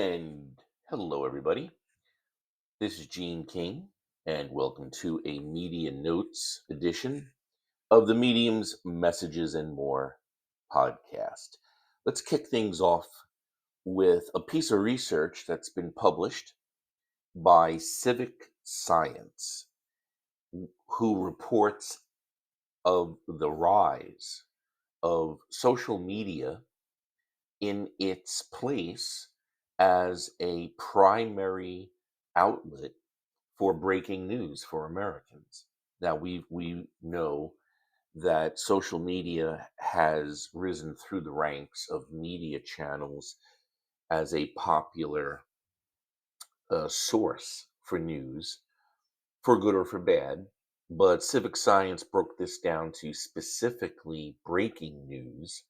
And hello, everybody. This is Gene King, and welcome to a Media Notes edition of the Medium's Messages and More podcast. Let's kick things off with a piece of research that's been published by Civic Science, who reports of the rise of social media in its place as a primary outlet for breaking news for Americans. Now we know that social media has risen through the ranks of media channels as a popular source for news, for good or for bad. But civic science broke this down to specifically breaking news,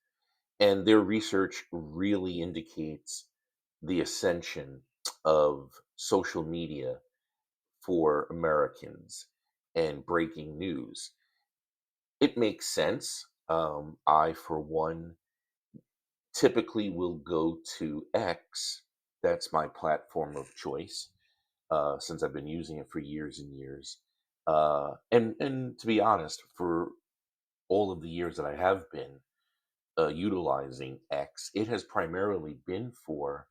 and their research really indicates the ascension of social media for Americans and breaking news. It makes sense. I, for one, typically will go to X. That's my platform of choice since I've been using it for years and years. And to be honest, for all of the years that I have been utilizing X, it has primarily been for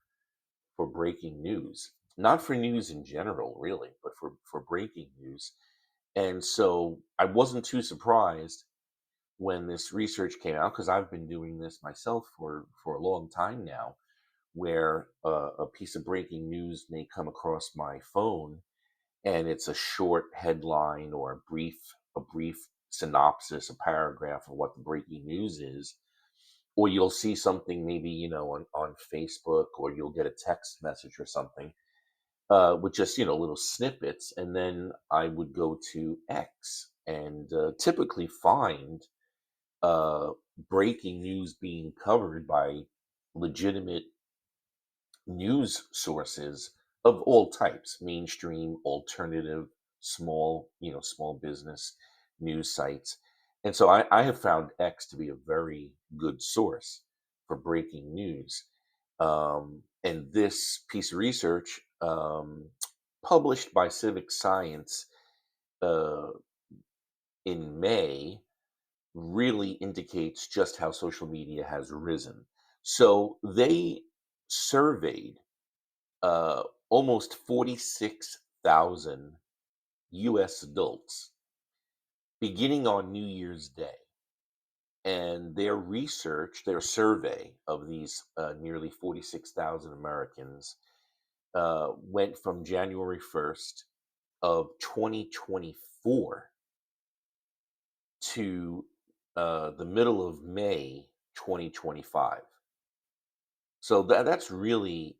breaking news, not for news in general, really, but for breaking news. And so I wasn't too surprised when this research came out because I've been doing this myself for a long time now, where a piece of breaking news may come across my phone and it's a short headline or a brief synopsis, a paragraph of what the breaking news is, or you'll see something maybe on Facebook, or you'll get a text message or something with just little snippets, and then I would go to X and typically find uh, breaking news being covered by legitimate news sources of all types: mainstream, alternative, small business news sites. And so I have found X to be a very good source for breaking news. And this piece of research, published by Civic Science uh, in May, really indicates just how social media has risen. So they surveyed almost 46,000 US adults beginning on New Year's Day. And their research, their survey of these nearly 46,000 Americans went from January 1st of 2024 to the middle of May 2025. So that's really,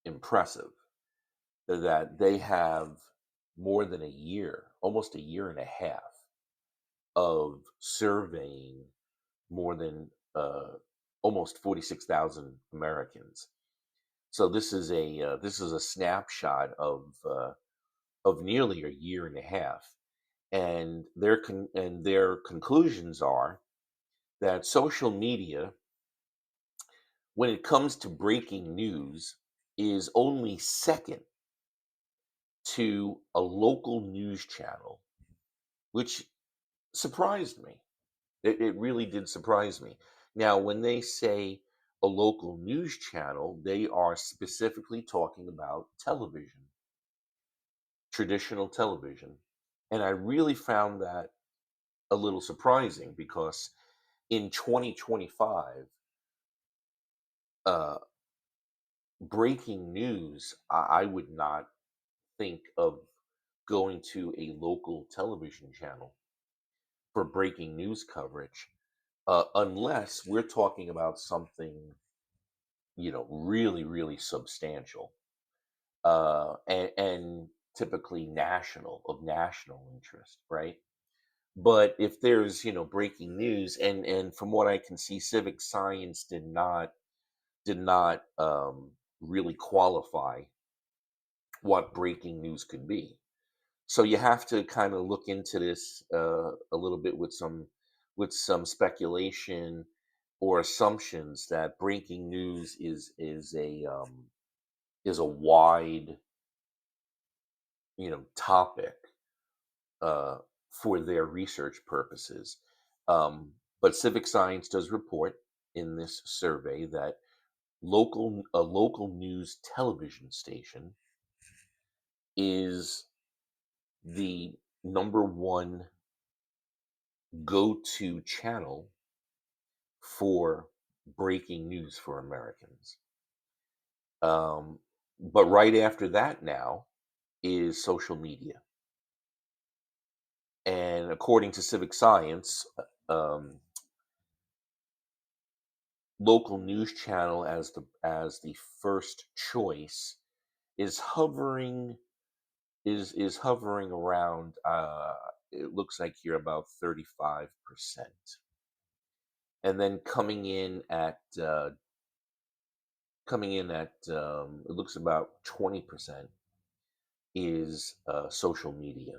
impressive that they have more than a year, almost a year and a half of surveying more than almost 46,000 Americans. So this is a snapshot of nearly a year and a half, and their conclusions are that social media, when it comes to breaking news, is only second to a local news channel, which surprised me. It really did surprise me. Now, when they say a local news channel, they are specifically talking about television, traditional television. And I really found that a little surprising because in 2025, uh, breaking news, I would not think of going to a local television channel for breaking news coverage, unless we're talking about something, really, really substantial, and typically of national interest, right? But if there's, breaking news, and from what I can see, civic science did not really qualify what breaking news could be. So you have to kind of look into this a little bit with some speculation, or assumptions that breaking news is a wide, topic, uh, for their research purposes. But Civic Science does report in this survey that a local news television station is the number one go-to channel for breaking news for Americans. Um, but right after that now is social media. And according to Civic Science, local news channel as the first choice is hovering around, it looks like here about 35%. And then coming in at it looks about 20% is social media.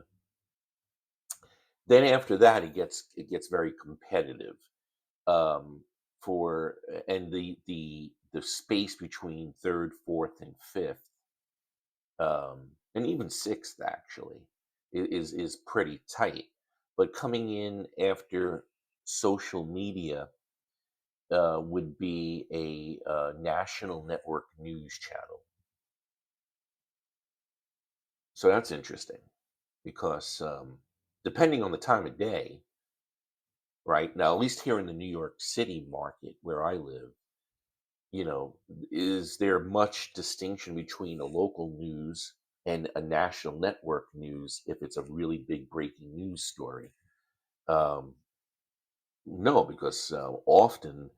Then after that it gets very competitive, um, for and the space between third, fourth, and fifth, and even sixth actually, is pretty tight. But coming in after social media would be a national network news channel. So that's interesting because, depending on the time of day, right now, at least here in the New York City market where I live, is there much distinction between a local news and a national network news if it's a really big breaking news story? Um, no, because often,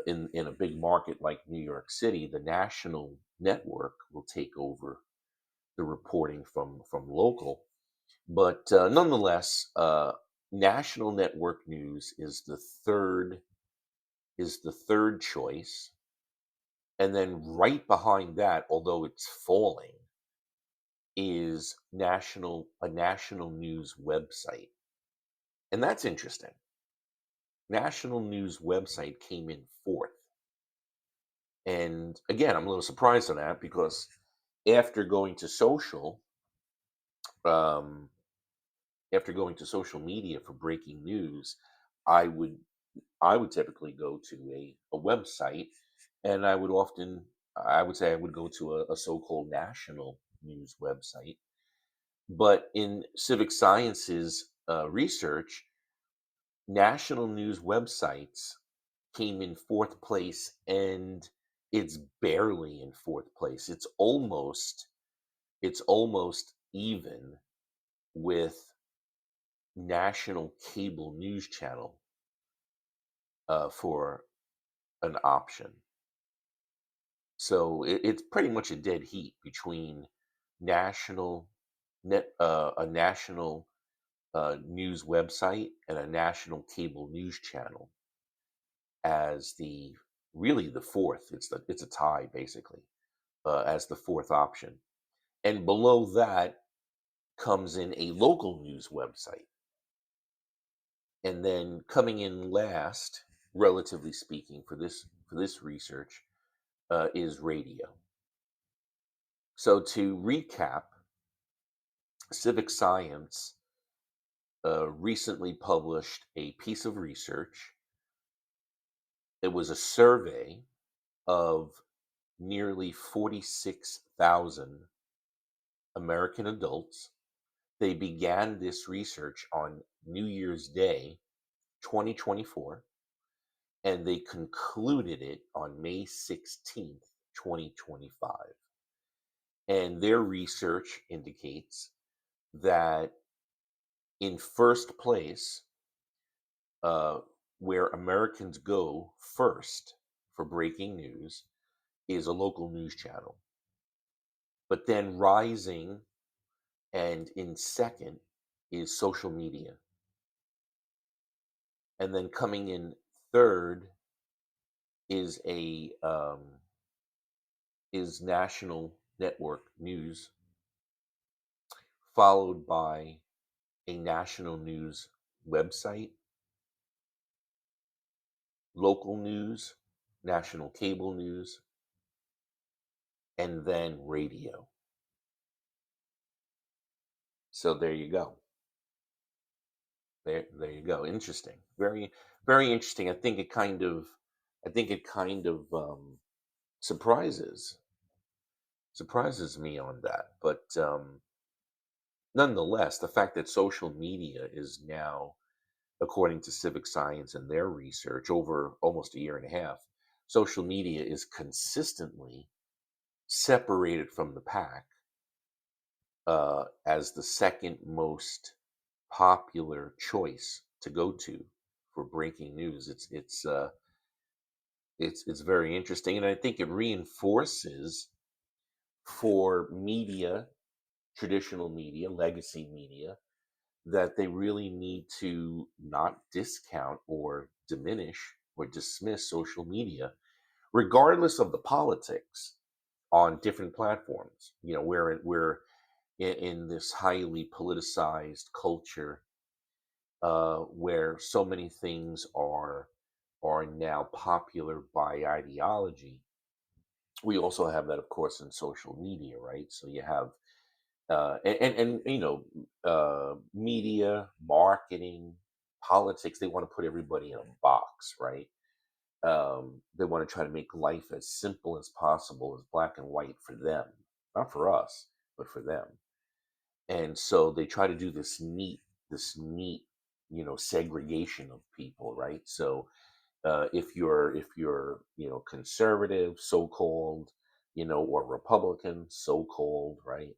in a big market like New York City, the national network will take over the reporting from local. But nonetheless, national network news is the third choice, and then right behind that, although it's falling, is national news website. And that's interesting. National news website came in fourth. And again, I'm a little surprised on that because after going to um, social media for breaking news, I would I would typically go to a website, and I would say I would go to a so-called national news website. But in civic sciences research, national news websites came in fourth place, and it's barely in fourth place. It's almost even with national cable news channel for an option. So it's pretty much a dead heat between national a national news website and a national cable news channel as the really the fourth. It's a tie basically, as the fourth option, and below that comes in a local news website, and then coming in last, relatively speaking, for this research, is radio. So to recap, Civic Science recently published a piece of research. It was a survey of nearly 46,000 American adults. They began this research on New Year's Day, 2024, and they concluded it on May 16th, 2025. And their research indicates that in first place, uh, where Americans go first for breaking news, is a local news channel. But then rising and in second is social media. And then coming in third is a is national network news, followed by a national news website, local news, national cable news, and then radio. So there you go. There you go. Interesting. Very interesting. I think it kind of surprises surprises me on that. But nonetheless, the fact that social media is now, according to Civic Science and their research over almost a year and a half, social media is consistently separated from the pack as the second most popular choice to go to for breaking news. It's very interesting, and I think it reinforces for media, traditional media, legacy media, that they really need to not discount or diminish or dismiss social media, regardless of the politics on different platforms. You know, we're in this highly politicized culture where so many things are now popular by ideology. We also have that, of course, in social media, right? So you have and media, marketing, politics. They want to put everybody in a box, right? They want to try to make life as simple as possible, as black and white for them, not for us, but for them. And so they try to do this neat, segregation of people, right? So if you're conservative, so called, or Republican, so called, right?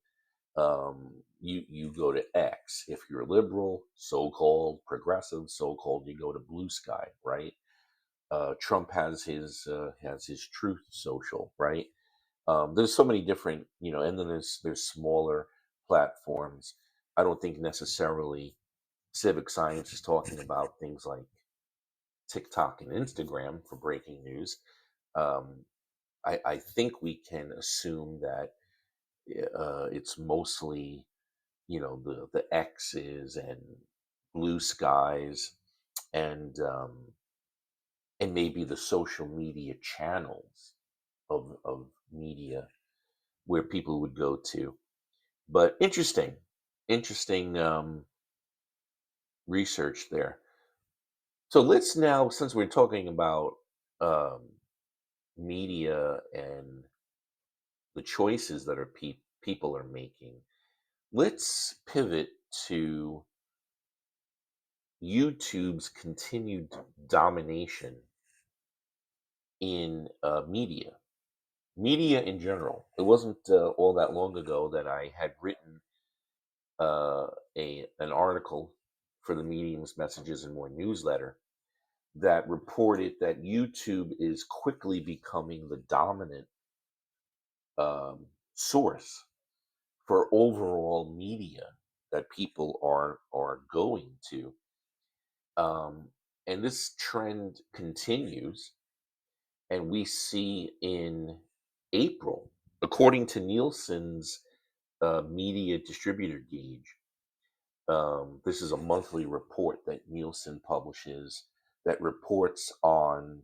You go to X. If you're liberal, so called, progressive, so called, you go to Blue Sky, right? Trump has his Truth Social, right? There's so many different, and then there's smaller platforms. I don't think necessarily Civic Science is talking about things like TikTok and Instagram for breaking news. Um, I think we can assume that it's mostly, the X's and Blue Skies and maybe the social media channels of media where people would go to. But interesting research there. So let's now, since we're talking about um, media and the choices that people are making, let's pivot to YouTube's continued domination in media in general. It wasn't all that long ago that I had written an article for the Medium's Messages and More newsletter that reported that YouTube is quickly becoming the dominant source for overall media that people are going to, um, and this trend continues, and we see in April, according to Nielsen's media distributor gauge. This is a monthly report that Nielsen publishes that reports on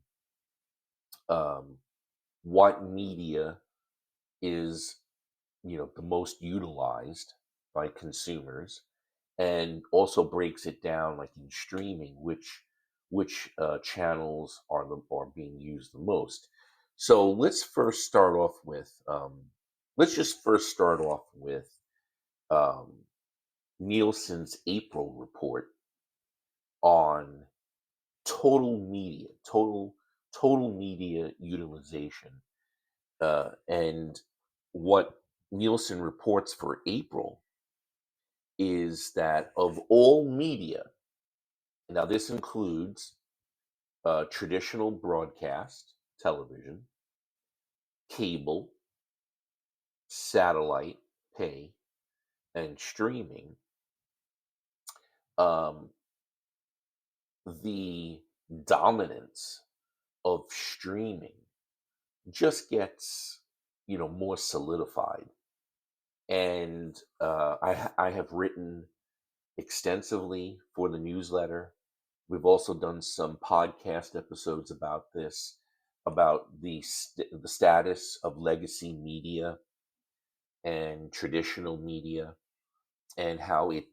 um, what media is, the most utilized by consumers, and also breaks it down like in streaming, which channels are being used the most. So let's just first start off with um, Nielsen's April report on total media utilization, and what Nielsen reports for April is that of all media, now this includes traditional broadcast television, cable, satellite, pay, and streaming. Um, the dominance of streaming just gets, more solidified. And I have written extensively for the newsletter We've also done some podcast episodes about this, about the status of legacy media and traditional media, and how it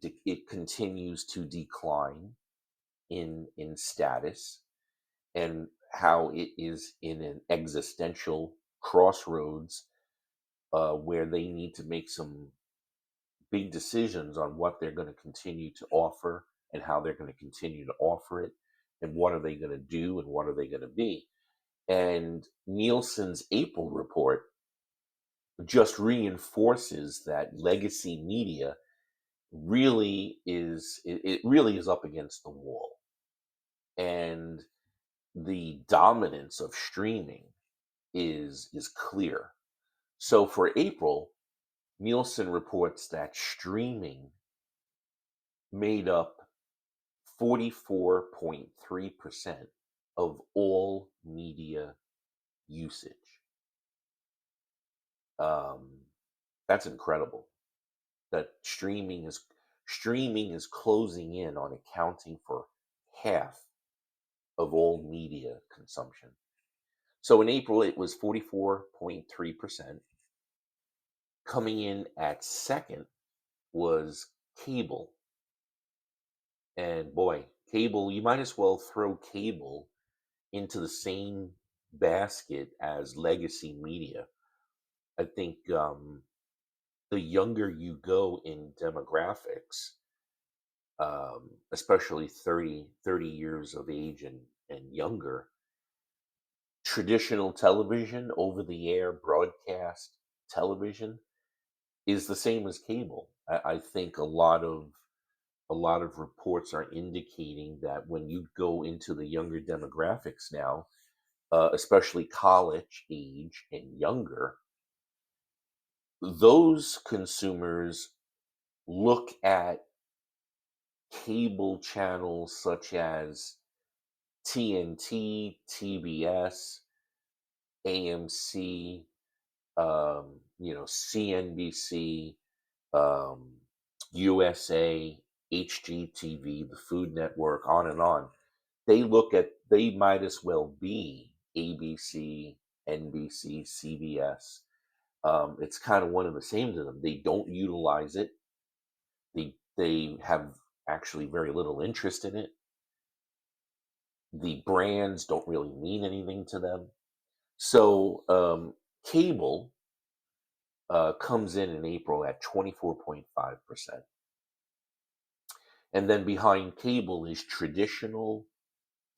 continues to decline in status, and how it is in an existential crossroads, where they need to make some big decisions on what they're going to continue to offer and how they're going to continue to offer it, and what are they going to do and what are they going to be. And Nielsen's April report just reinforces that legacy media it really is up against the wall, and the dominance of streaming is clear. So for April, Nielsen reports that streaming made up 44.3% of all media usage. Um, that's incredible. That streaming is closing in on accounting for half of all media consumption. So in April, it was 44.3%. Coming in at second was cable. And boy, cable, you might as well throw cable into the same basket as legacy media. I think the younger you go in demographics, especially 30 years of age and younger, traditional television, over the air broadcast television, is the same as cable. I think a lot of reports are indicating that when you go into the younger demographics now, especially college age and younger, those consumers look at cable channels such as TNT, TBS, AMC, CNBC, um, USA, HGTV, the Food Network, on and on. They might as well be ABC, NBC, CBS. It's kind of one of the same to them. They don't utilize it. They have actually very little interest in it. The brands don't really mean anything to them. So cable comes in April at 24.5%. And then behind cable is traditional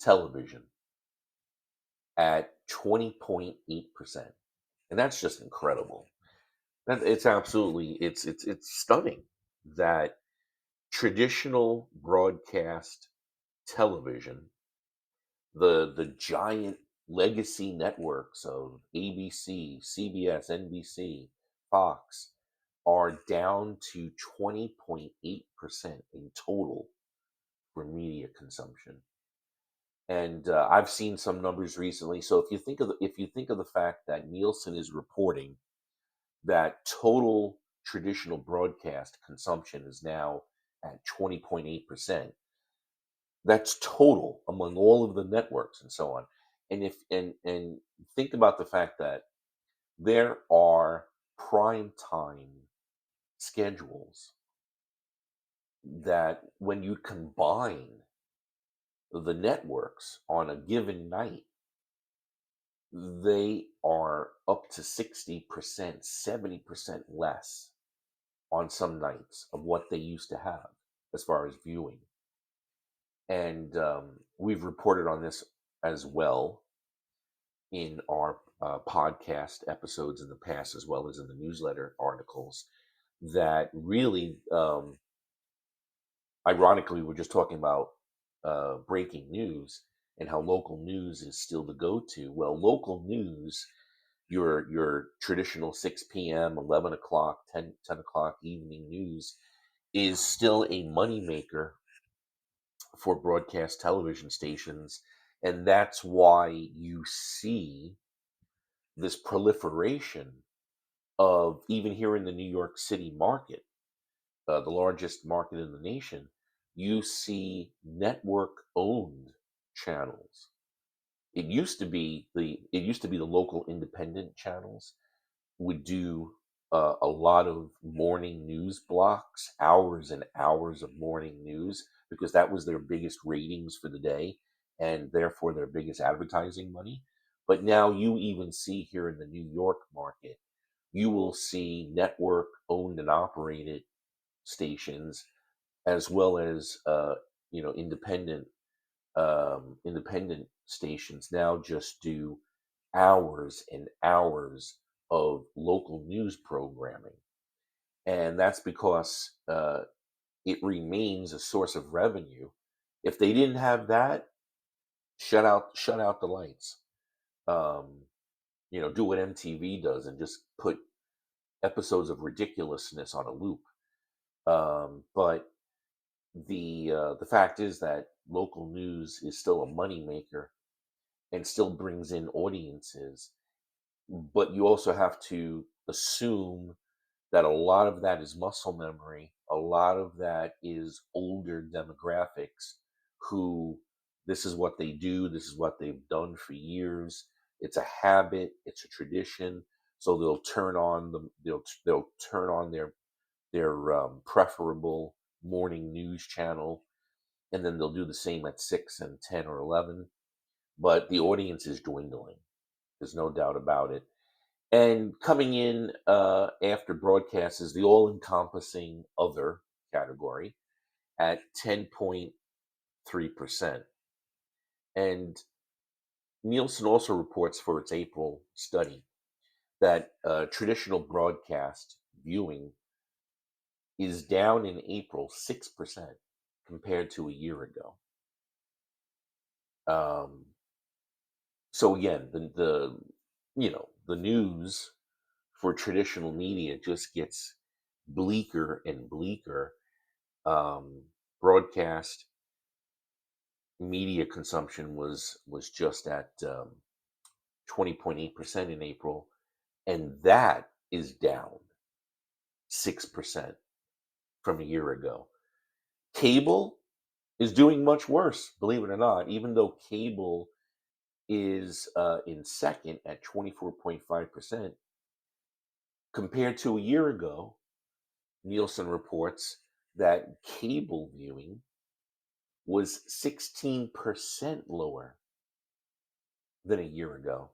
television at 20.8%. And that's just incredible. It's stunning that traditional broadcast television, the giant legacy networks of ABC, CBS, NBC, Fox, are down to 20.8% in total for media consumption. And I've seen some numbers recently. So if you think of the fact that Nielsen is reporting that total traditional broadcast consumption is now at 20.8%, that's total among all of the networks and so on. And think about the fact that there are prime time schedules that, when you combine the networks on a given night, they are up to 60%, 70% less on some nights of what they used to have as far as viewing. And we've reported on this as well in our podcast episodes in the past, as well as in the newsletter articles, that really, ironically, we're just talking about breaking news and how local news is still the go-to. Well, local news, your traditional 6 p.m., 11 o'clock, 10 o'clock evening news, is still a moneymaker for broadcast television stations. And that's why you see this proliferation of, even here in the New York City market, the largest market in the nation, you see network owned channels. It used to be the local independent channels would do a lot of morning news blocks, hours and hours of morning news, because that was their biggest ratings for the day and therefore their biggest advertising money. But now you even see here in the New York market, you will see network owned and operated stations as well as independent stations now just do hours and hours of local news programming, and that's because it remains a source of revenue. If they didn't have that, shut out the lights. Um, do what MTV does and just put episodes of ridiculousness on a loop. But the fact is that local news is still a moneymaker and still brings in audiences, but you also have to assume that a lot of that is muscle memory. A lot of that is older demographics who this is what they do, this is what they've done for years. It's a habit, it's a tradition. So they'll turn on their preferable morning news channel, and then they'll do the same at 6 and 10 or 11. But the audience is dwindling. There's no doubt about it. And coming in after broadcast is the all encompassing other category at 10.3%. And Nielsen also reports for its April study that traditional broadcast viewing is down in April 6% compared to a year ago. Um, so again, the news for traditional media just gets bleaker and bleaker. Broadcast media consumption was just at 20.8% in April, and that is down 6% from a year ago. Cable is doing much worse, believe it or not, even though cable is in second at 24.5%. Compared to a year ago, Nielsen reports that cable viewing was 16% lower than a year ago.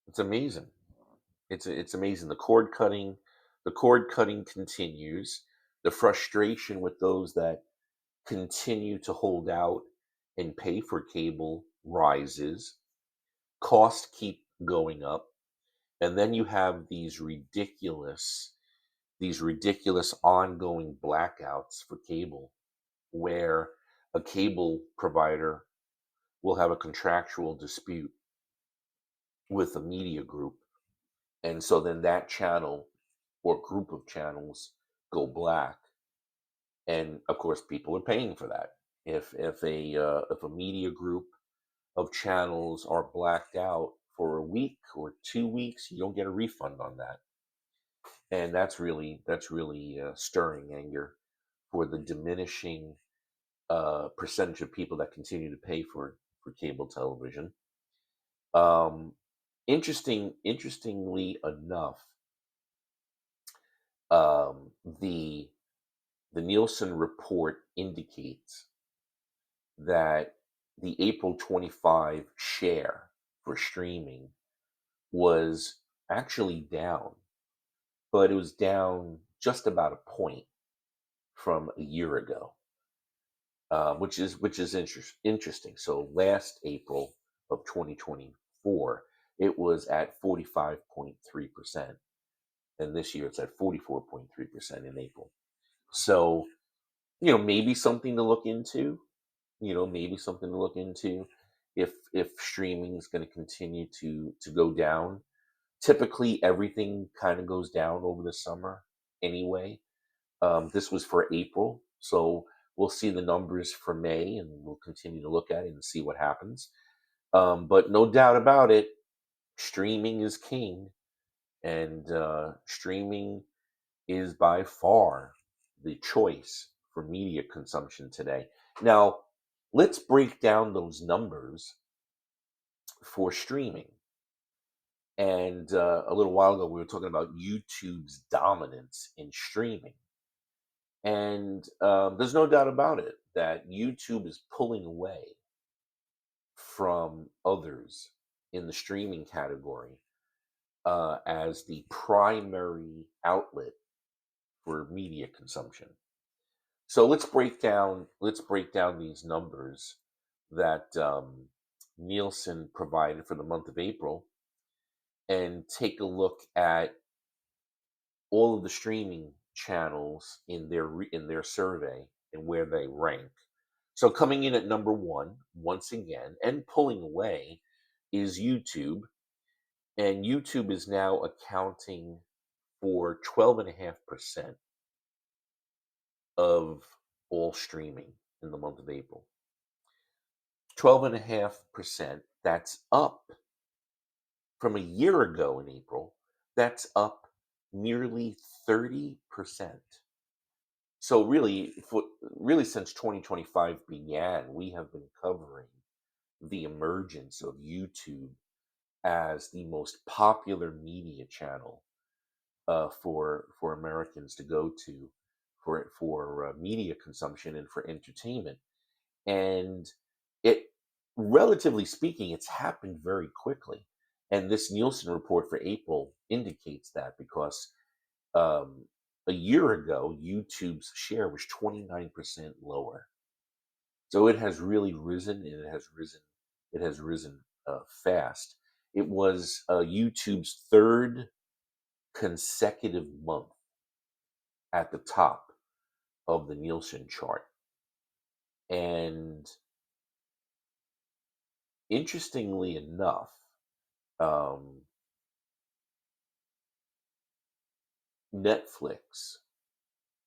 It's amazing. It's amazing. The cord cutting continues. The frustration with those that continue to hold out and pay for cable rises. Costs keep going up, and then you have these ridiculous ongoing blackouts for cable, where a cable provider will have a contractual dispute with a media group. And so then that channel or group of channels go black. And of course, people are paying for that. If a media group of channels are blacked out for a week or 2 weeks, you don't get a refund on that. And that's really stirring anger for the diminishing percentage of people that continue to pay for cable television. Um, interestingly enough, um, the the Nielsen report indicates that the April 25 share for streaming was actually down, but it was down just about a point from a year ago, which is interesting. So last April of 2024, it was at 45.3%, and this year it's at 44.3% in April. So maybe something to look into. Maybe something to look into if streaming is going to continue to go down. Typically, everything kind of goes down over the summer anyway. This was for April, so we'll see the numbers for May, and we'll continue to look at it and see what happens. But no doubt about it, streaming is king, and streaming is by far the choice for media consumption today. Now, let's break down those numbers for streaming. And a little while ago, we were talking about YouTube's dominance in streaming. And there's no doubt about it that YouTube is pulling away from others in the streaming category as the primary outlet for media consumption. So let's break down these numbers that Nielsen provided for the month of April, and take a look at all of the streaming channels in their survey and where they rank. So coming in at number one, once again, and pulling away, is YouTube. And YouTube is now accounting for 12.5% of all streaming in the month of April. 12.5%, that's up from a year ago in April. That's up nearly 30%. So really since 2025 began, we have been covering the emergence of YouTube as the most popular media channel for Americans to go to for media consumption and for entertainment. And it, relatively speaking, it's happened very quickly. And this Nielsen report for April indicates that, because um, a year ago, YouTube's share was 29% lower. So it has really risen, and it has risen fast. It was YouTube's third consecutive month at the top of the Nielsen chart. And interestingly enough, um, Netflix,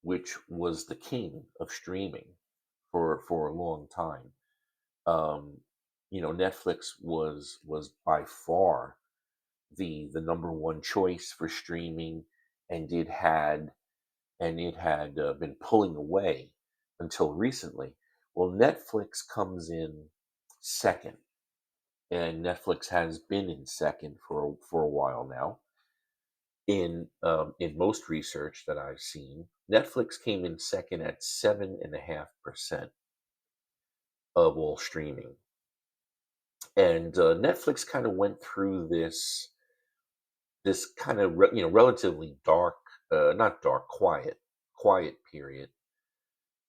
which was the king of streaming for a long time, um, Netflix was by far the number one choice for streaming, and it had been pulling away until recently. Well, Netflix comes in second, and Netflix has been in second for a while now. In most research that I've seen, Netflix came in second at 7.5% of all streaming. And Netflix kind of went through this kind of relatively dark, not dark, quiet period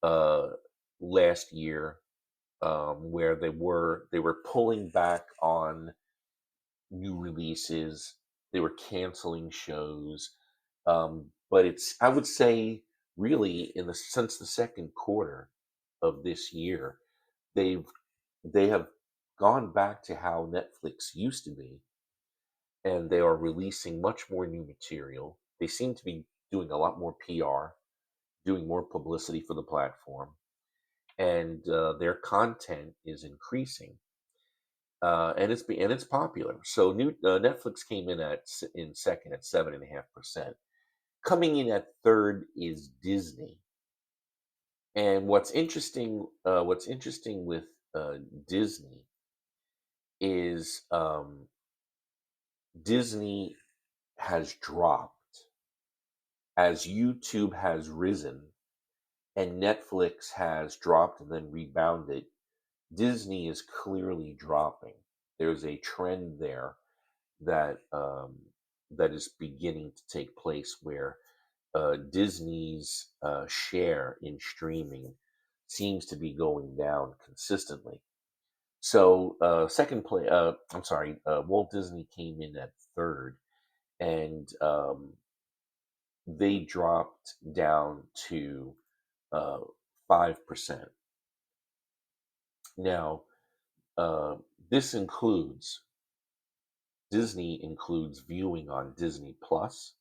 uh, last year, where they were pulling back on new releases. They were canceling shows. But I would say, really, since the second quarter of this year, they've they have gone back to how Netflix used to be, and they are releasing much more new material. They seem to be doing a lot more PR, doing more publicity for the platform, and their content is increasing, and it's popular. So Netflix came in second at 7.5%. Coming in at third is Disney. And what's interesting with Disney is Disney has dropped as YouTube has risen and Netflix has dropped and then rebounded. Disney is clearly dropping. There's a trend there that is beginning to take place, where Disney's share in streaming seems to be going down consistently. So I'm sorry, Walt Disney came in at third, and they dropped down to uh, 5%. Now, uh, this includes Disney includes viewing on Disney Plus,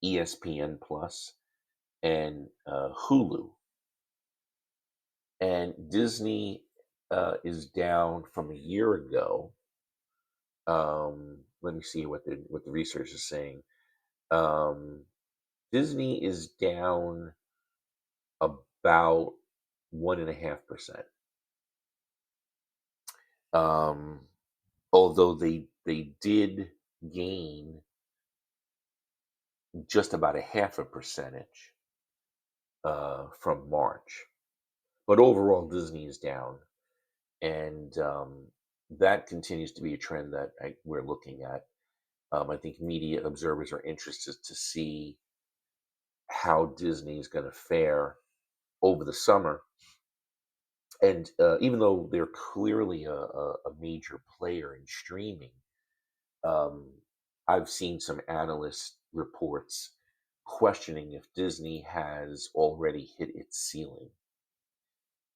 ESPN Plus, and Hulu. And Disney is down from a year ago. Let me see what the research is saying. Um, Disney is down about 1.5%. Um, Although they did gain just about a half a percentage from March, but overall Disney is down, and that continues to be a trend that we're looking at. I think media observers are interested to see how Disney is going to fare over the summer. And even though they're clearly a major player in streaming, um, I've seen some analyst reports questioning if Disney has already hit its ceiling,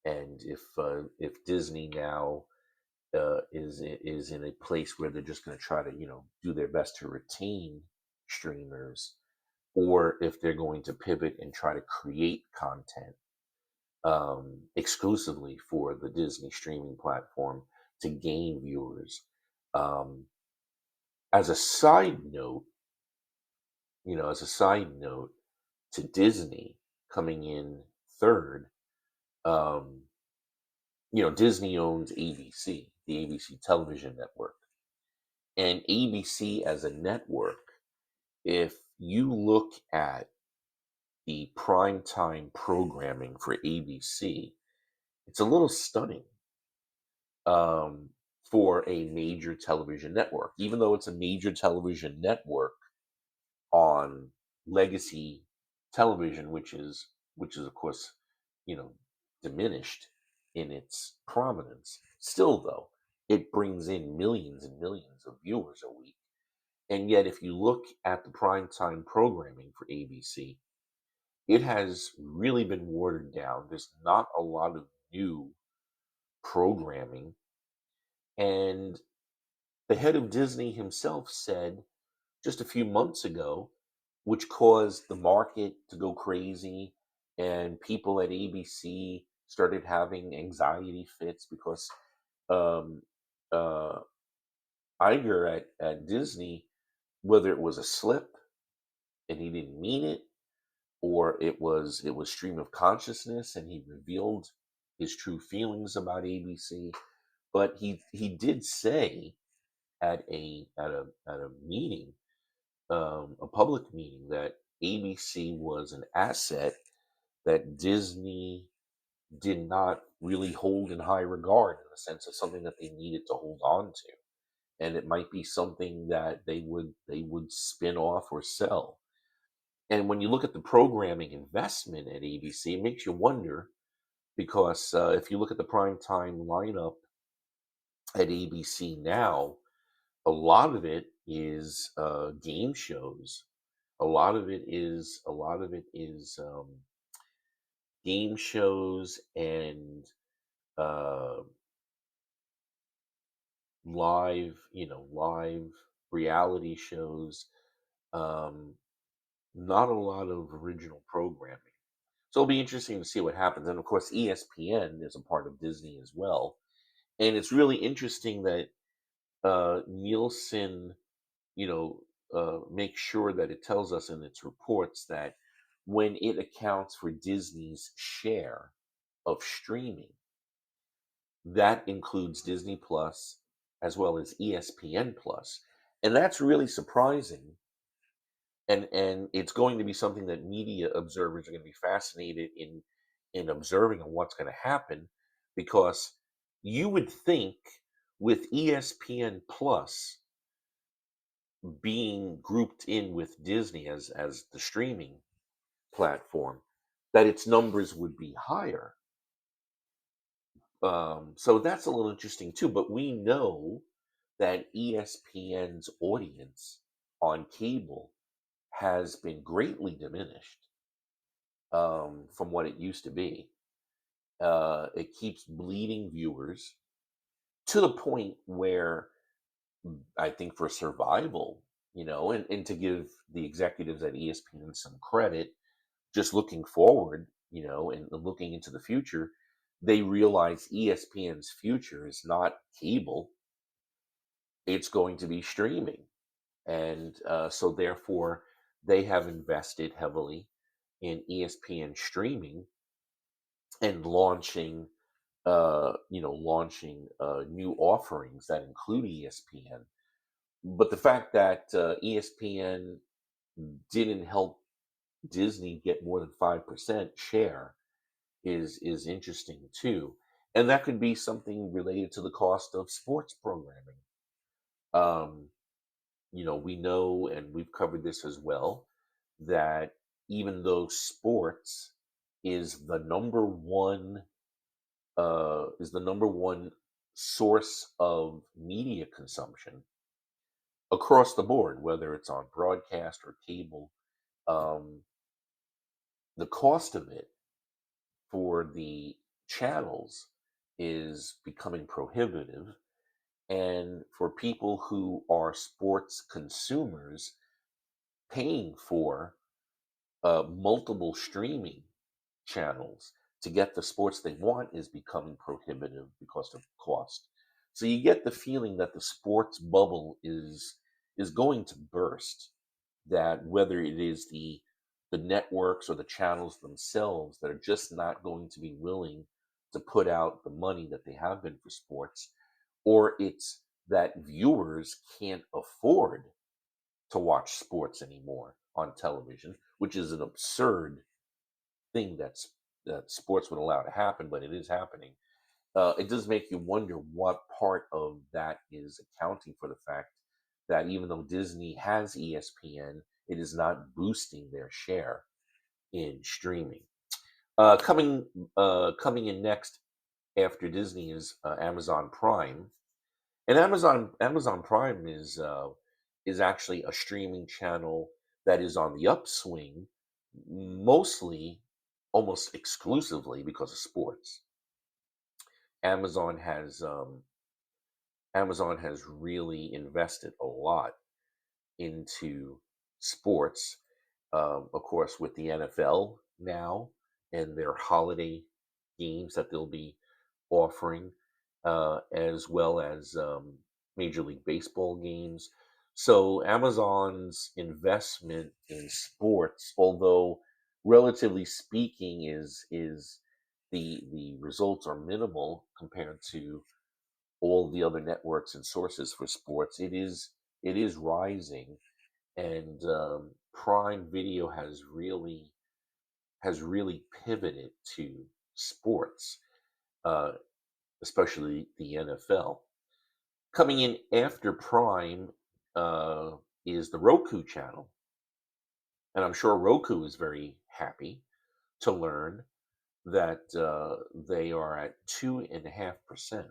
and if Disney now is in a place where they're just going to try to do their best to retain streamers, or if they're going to pivot and try to create content exclusively for the Disney streaming platform to gain viewers. Um, as a side note, as a side note to Disney coming in third, um, Disney owns ABC, the ABC television network, and ABC as a network. If you look at the primetime programming for ABC, it's a little stunning um, for a major television network. Even though it's a major television network on legacy television, which is of course, you know, diminished in its prominence. Still, though, it brings in millions and millions of viewers a week. And yet, if you look at the primetime programming for ABC, it has really been watered down. There's not a lot of new programming. And the head of Disney himself said just a few months ago, which caused the market to go crazy, and people at ABC started having anxiety fits because um, uh, Iger at Disney, whether it was a slip and he didn't mean it, or it was stream of consciousness and he revealed his true feelings about ABC. But he did say at a meeting, a public meeting, that ABC was an asset that Disney did not really hold in high regard, in the sense of something that they needed to hold on to, and it might be something that they would spin off or sell. And when you look at the programming investment at ABC, it makes you wonder, because if you look at the primetime lineup at ABC now, a lot of it is game shows. A lot of it is game shows and uh, live reality shows. Um, Not a lot of original programming. So it'll be interesting to see what happens. And of course, ESPN is a part of Disney as well. And it's really interesting that Nielsen, you know, makes sure that it tells us in its reports that when it accounts for Disney's share of streaming, that includes Disney Plus as well as ESPN Plus. And that's really surprising, and it's going to be something that media observers are going to be fascinated in observing on what's going to happen, because you would think with ESPN Plus being grouped in with Disney as the streaming platform, that its numbers would be higher. So that's a little interesting too. But we know that ESPN's audience on cable has been greatly diminished from what it used to be. It keeps bleeding viewers to the point where I think for survival, and to give the executives at ESPN some credit, just looking forward, and looking into the future, they realize ESPN's future is not cable, it's going to be streaming. And so, therefore, they have invested heavily in ESPN streaming, and launching new offerings that include ESPN. But the fact that ESPN didn't help Disney get more than 5% share is interesting too. And that could be something related to the cost of sports programming. Um, we know, and we've covered this as well, that even though sports is the number one source of media consumption across the board, whether it's on broadcast or cable, um, the cost of it for the channels is becoming prohibitive. And for people who are sports consumers, paying for multiple streaming channels to get the sports they want is becoming prohibitive because of cost. So you get the feeling that the sports bubble is going to burst. That whether it is the networks or the channels themselves that are just not going to be willing to put out the money that they have been for sports, or it's that viewers can't afford to watch sports anymore on television, which is an absurd thing that sports would allow to happen, but it is happening. It does make you wonder what part of that is accounting for the fact that even though Disney has ESPN, it is not boosting their share in streaming. Coming in next after Disney is Amazon Prime, and Amazon Prime is actually a streaming channel that is on the upswing, mostly, almost exclusively because of sports. Amazon has um, Amazon has really invested a lot into sports, of course, with the NFL now and their holiday games that they'll be offering, as well as Major League Baseball games. So Amazon's investment in sports, although relatively speaking, is the results are minimal compared to all the other networks and sources for sports. It is rising, and Prime Video has really pivoted to sports, uh, especially the NFL. Coming in after Prime is the Roku channel, and I'm sure Roku is very happy to learn that they are at 2.5%.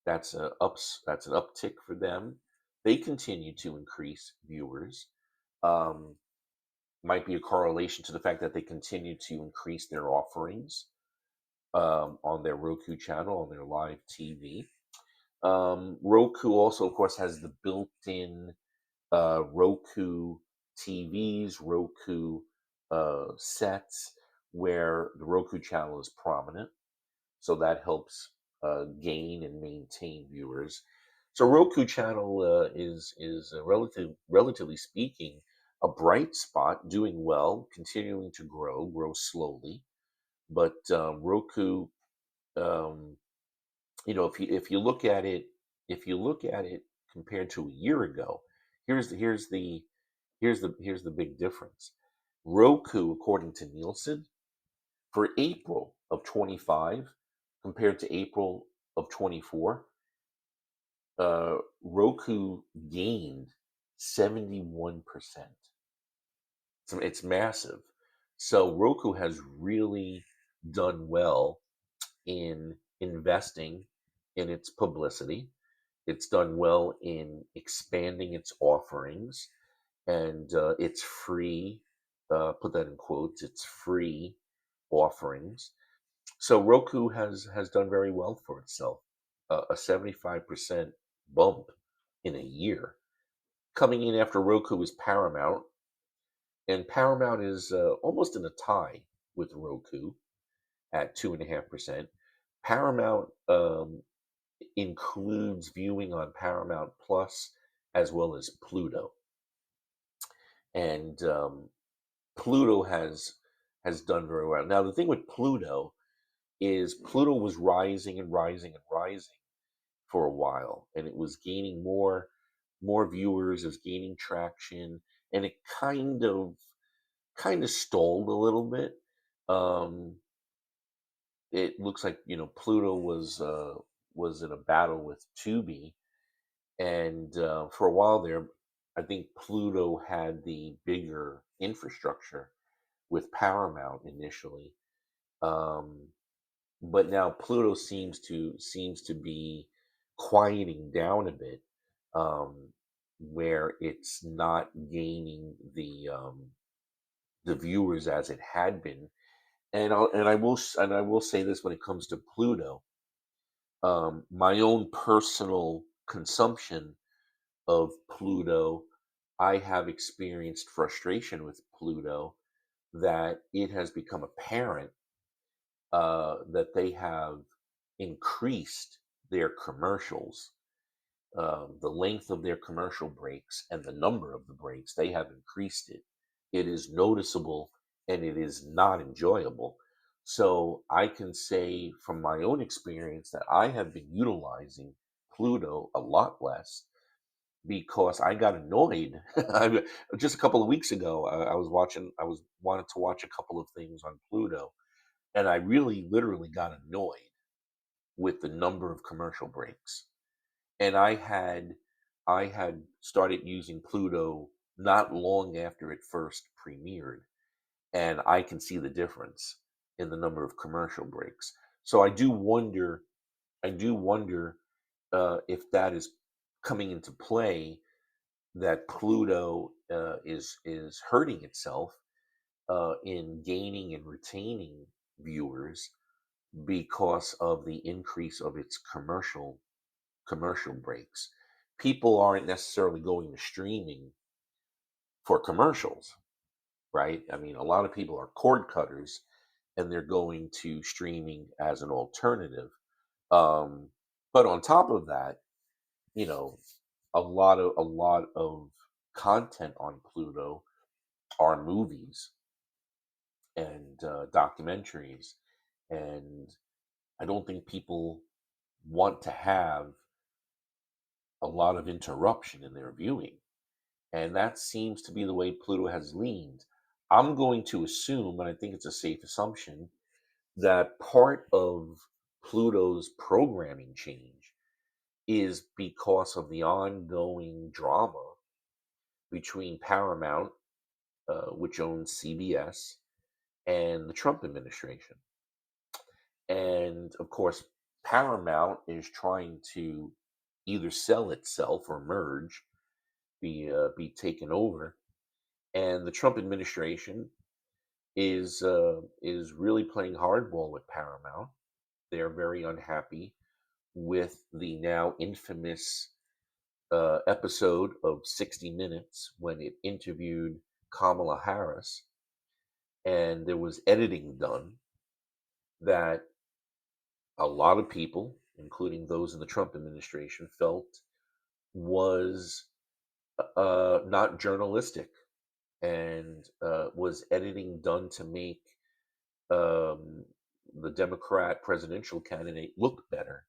That's an uptick for them. They continue to increase viewers. Um, might be a correlation to the fact that they continue to increase their offerings on their Roku channel, on their live TV. Roku also, of course, has the built-in Roku TVs, Roku sets, where the Roku channel is prominent. So that helps gain and maintain viewers. So Roku channel is relatively speaking a bright spot, doing well, continuing to grow slowly. But Roku, um, if you look at it compared to a year ago, here's the big difference. Roku, according to Nielsen, for April of 25 compared to April of 24, Roku gained 71%. So it's massive. So Roku has really done well in investing in its publicity. It's done well in expanding its offerings, and its free, put that in quotes, it's free offerings. So Roku has done very well for itself, a 75% bump in a year. Coming in after Roku is Paramount, and Paramount is almost in a tie with Roku at 2.5%. Paramount includes viewing on Paramount Plus as well as Pluto, and Pluto has done very well. Now the thing with Pluto, is Pluto was rising and rising and rising for a while, and it was gaining more viewers, it was gaining traction, and it kind of stalled a little bit. Um, it looks like Pluto was in a battle with Tubi, and for a while there, I think Pluto had the bigger infrastructure with Paramount initially. Um, but now Pluto seems to be quieting down a bit, um, where it's not gaining the viewers as it had been. And I will say this when it comes to Pluto, my own personal consumption of Pluto, I have experienced frustration with Pluto that it has become apparent that they have increased their commercials, the length of their commercial breaks and the number of the breaks. They have increased it. It is noticeable and it is not enjoyable. So I can say from my own experience that I have been utilizing Pluto a lot less because I got annoyed. Just a couple of weeks ago, I was wanted to watch a couple of things on Pluto, and I really literally got annoyed with the number of commercial breaks. And I had started using Pluto not long after it first premiered, and I can see the difference in the number of commercial breaks. So I do wonder if that is coming into play, that Pluto is hurting itself in gaining and retaining viewers because of the increase of its commercial breaks. People aren't necessarily going to streaming for commercials, right? I mean, a lot of people are cord cutters and they're going to streaming as an alternative. Um, but on top of that, you know, a lot of content on Pluto are movies and documentaries, and I don't think people want to have a lot of interruption in their viewing. And that seems to be the way Pluto has leaned. I'm going to assume, and I think it's a safe assumption, that part of Pluto's programming change is because of the ongoing drama between Paramount, which owns CBS, and the Trump administration. And of course, Paramount is trying to either sell itself or merge, be taken over, and the Trump administration is really playing hardball with Paramount. They're very unhappy with the now infamous episode of 60 Minutes when it interviewed Kamala Harris, and there was editing done that a lot of people, including those in the Trump administration, felt was not journalistic, and was editing done to make um, the Democrat presidential candidate look better.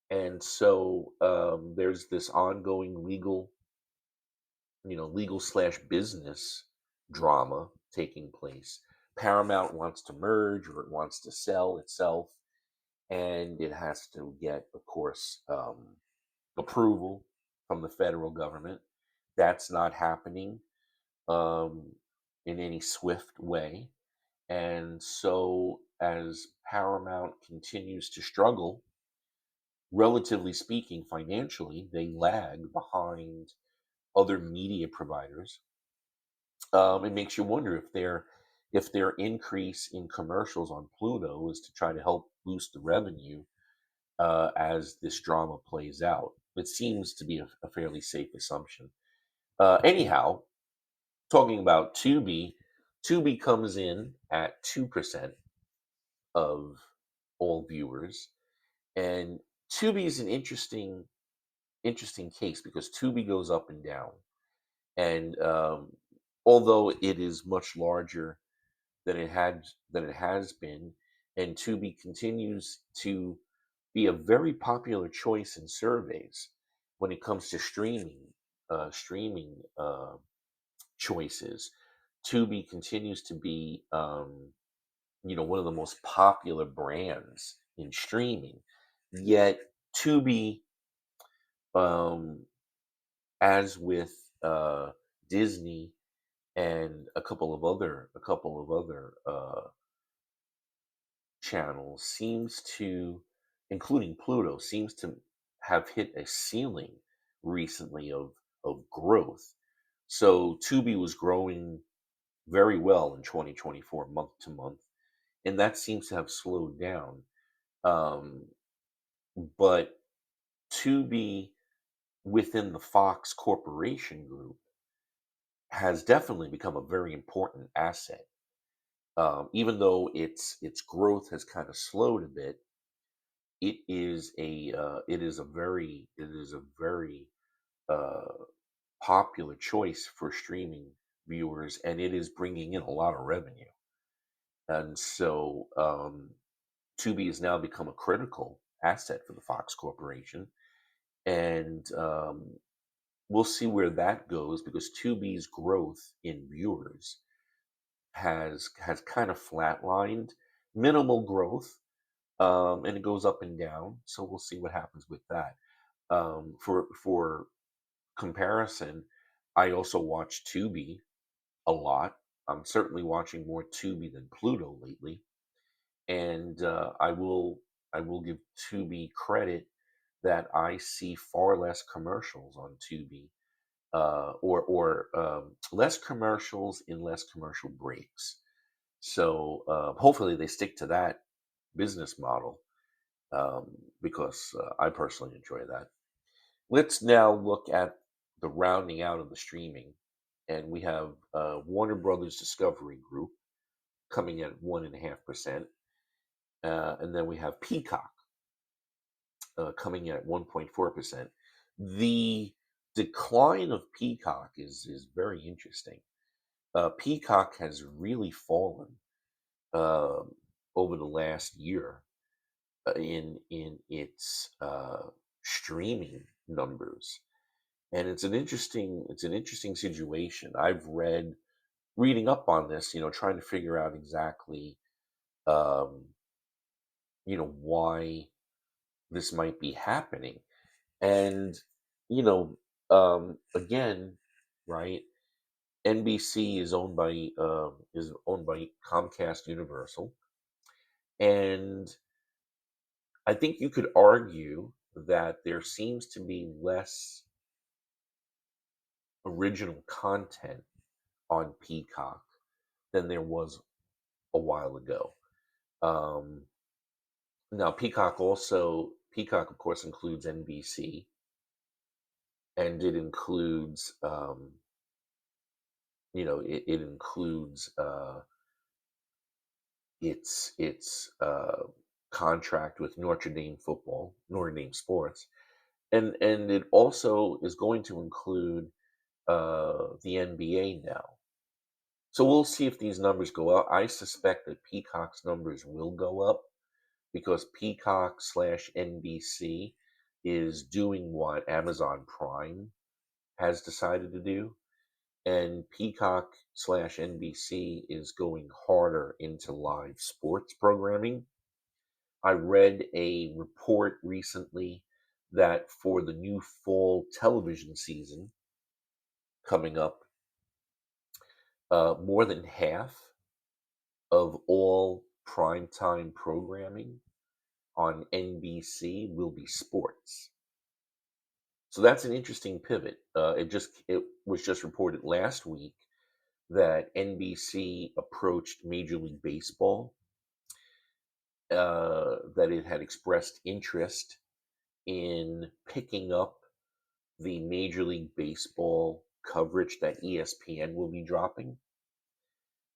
And so there's this ongoing legal slash business drama taking place. Paramount wants to merge or it wants to sell itself, and it has to get, of course, approval from the federal government. That's not happening um, in any swift way. And so, as Paramount continues to struggle, relatively speaking, financially, they lag behind other media providers. It makes you wonder if their increase in commercials on Pluto is to try to help boost the revenue as this drama plays out. It seems to be a fairly safe assumption. Anyhow, talking about Tubi, Tubi comes in at 2% of all viewers, and Tubi is an interesting case because Tubi goes up and down, and although it is much larger than it has been, and Tubi continues to be a very popular choice in surveys when it comes to streaming choices. Tubi continues to be, one of the most popular brands in streaming. Yet Tubi, um, as with Disney and a couple of other channels, seems to, including Pluto, seems to have hit a ceiling recently of growth. So Tubi was growing very well in 2024, month to month, and that seems to have slowed down. Um, but Tubi within the Fox Corporation group has definitely become a very important asset. Even though its growth has kind of slowed a bit, it is a very uh, popular choice for streaming viewers, and it is bringing in a lot of revenue. And so Tubi has now become a critical asset for the Fox Corporation, and we'll see where that goes because Tubi's growth in viewers has kind of flatlined, minimal growth, and it goes up and down. So we'll see what happens with that. For comparison, I also watch Tubi a lot. I'm certainly watching more Tubi than Pluto lately, and I will give Tubi credit that I see far less commercials on Tubi, or less commercials and less commercial breaks. So hopefully they stick to that business model, um, because I personally enjoy that. Let's now look at the rounding out of the streaming, and we have Warner Brothers Discovery Group coming in at 1.5%, and then we have Peacock coming in at 1.4%. The decline of Peacock is very interesting. Peacock has really fallen um over the last year in its streaming numbers, and it's an interesting situation. I've reading up on this, trying to figure out exactly um, why this might be happening, and you know again, right? NBC is owned by Comcast Universal, and I think you could argue that there seems to be less original content on Peacock than there was a while ago. Um, Now, Peacock, of course, includes NBC, and it includes its contract with Notre Dame Sports, and it also is going to include the NBA now. So we'll see if these numbers go up. I suspect that Peacock's numbers will go up because Peacock slash NBC is doing what Amazon Prime has decided to do, and Peacock slash NBC is going harder into live sports programming. I read a report recently that for the new fall television season coming up, more than half of all primetime programming on NBC will be sports. So that's an interesting pivot. It was just reported last week that NBC approached Major League Baseball, that it had expressed interest in picking up the Major League Baseball coverage that ESPN will be dropping.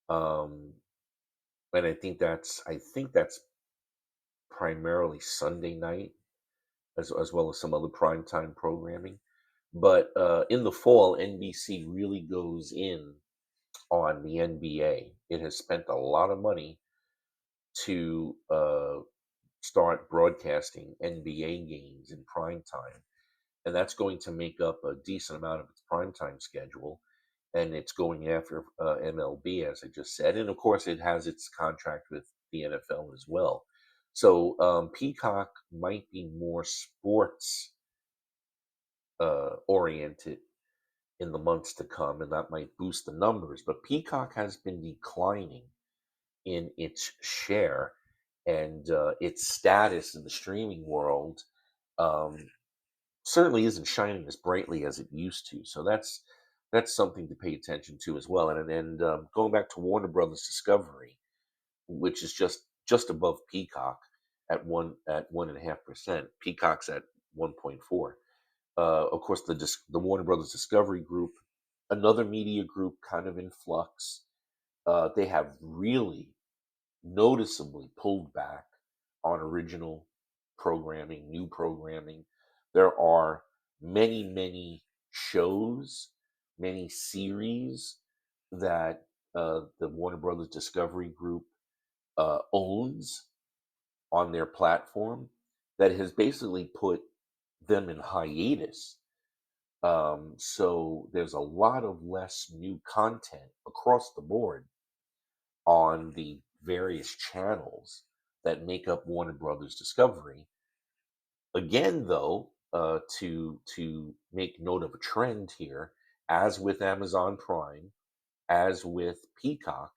Um, and I think that's primarily Sunday night, as well as some other primetime programming. But in the fall, NBC really goes in on the NBA. It has spent a lot of money to start broadcasting NBA games in prime time, and that's going to make up a decent amount of its primetime schedule. And it's going after MLB, as I just said, and of course, it has its contract with the NFL as well. So Peacock might be more sports oriented in the months to come, and that might boost the numbers. But Peacock has been declining in its share and its status in the streaming world. Um, Certainly isn't shining as brightly as it used to. So that's something to pay attention to as well. And going back to Warner Brothers Discovery, which is just above Peacock at 1.5%. Peacock's at 1.4. Of course, the Warner Brothers Discovery Group, another media group, kind of in flux. They have really noticeably pulled back on original programming, new programming. There are many shows, many series that the Warner Brothers Discovery Group owns on their platform that has basically put them in hiatus. So there's a lot of less new content across the board on the various channels that make up Warner Brothers Discovery. Again, though, to make note of a trend here, as with Amazon Prime, as with Peacock,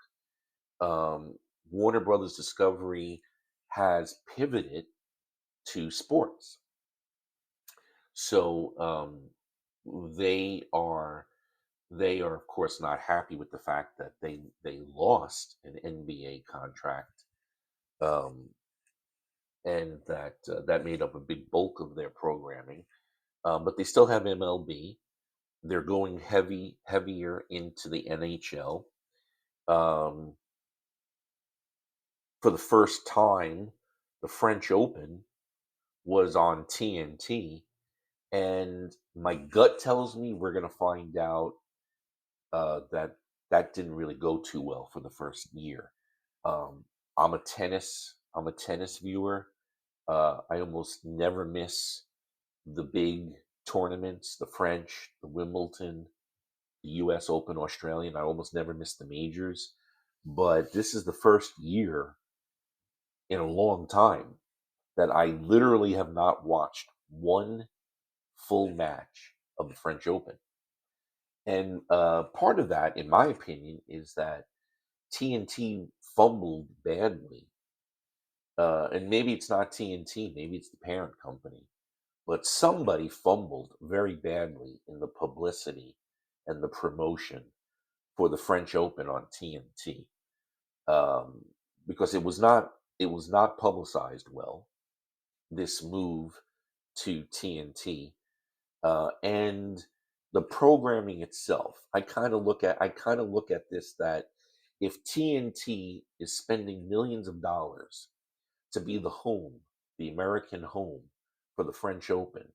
um, Warner Brothers Discovery has pivoted to sports. So they are they are of course not happy with the fact that they lost an NBA contract, um, and that made up a big bulk of their programming. But they still have MLB. They're going heavier into the NHL. Um, for the first time, the French Open was on TNT, and my gut tells me we're going to find out that that didn't really go too well for the first year. Um, I'm a tennis viewer. I almost never miss the big tournaments, the French, the Wimbledon, the U.S. Open, Australian. I almost never miss the majors, but this is the first year in a long time that I literally have not watched one full match of the French Open. And part of that, in my opinion, is that TNT fumbled badly. And maybe it's not TNT, maybe it's the parent company, but somebody fumbled very badly in the publicity and the promotion for the French Open on TNT, um, because it was not publicized well. This move to TNT, and the programming itself. I kind of look at this that if TNT is spending millions of dollars to be the home, the American home for the French Open,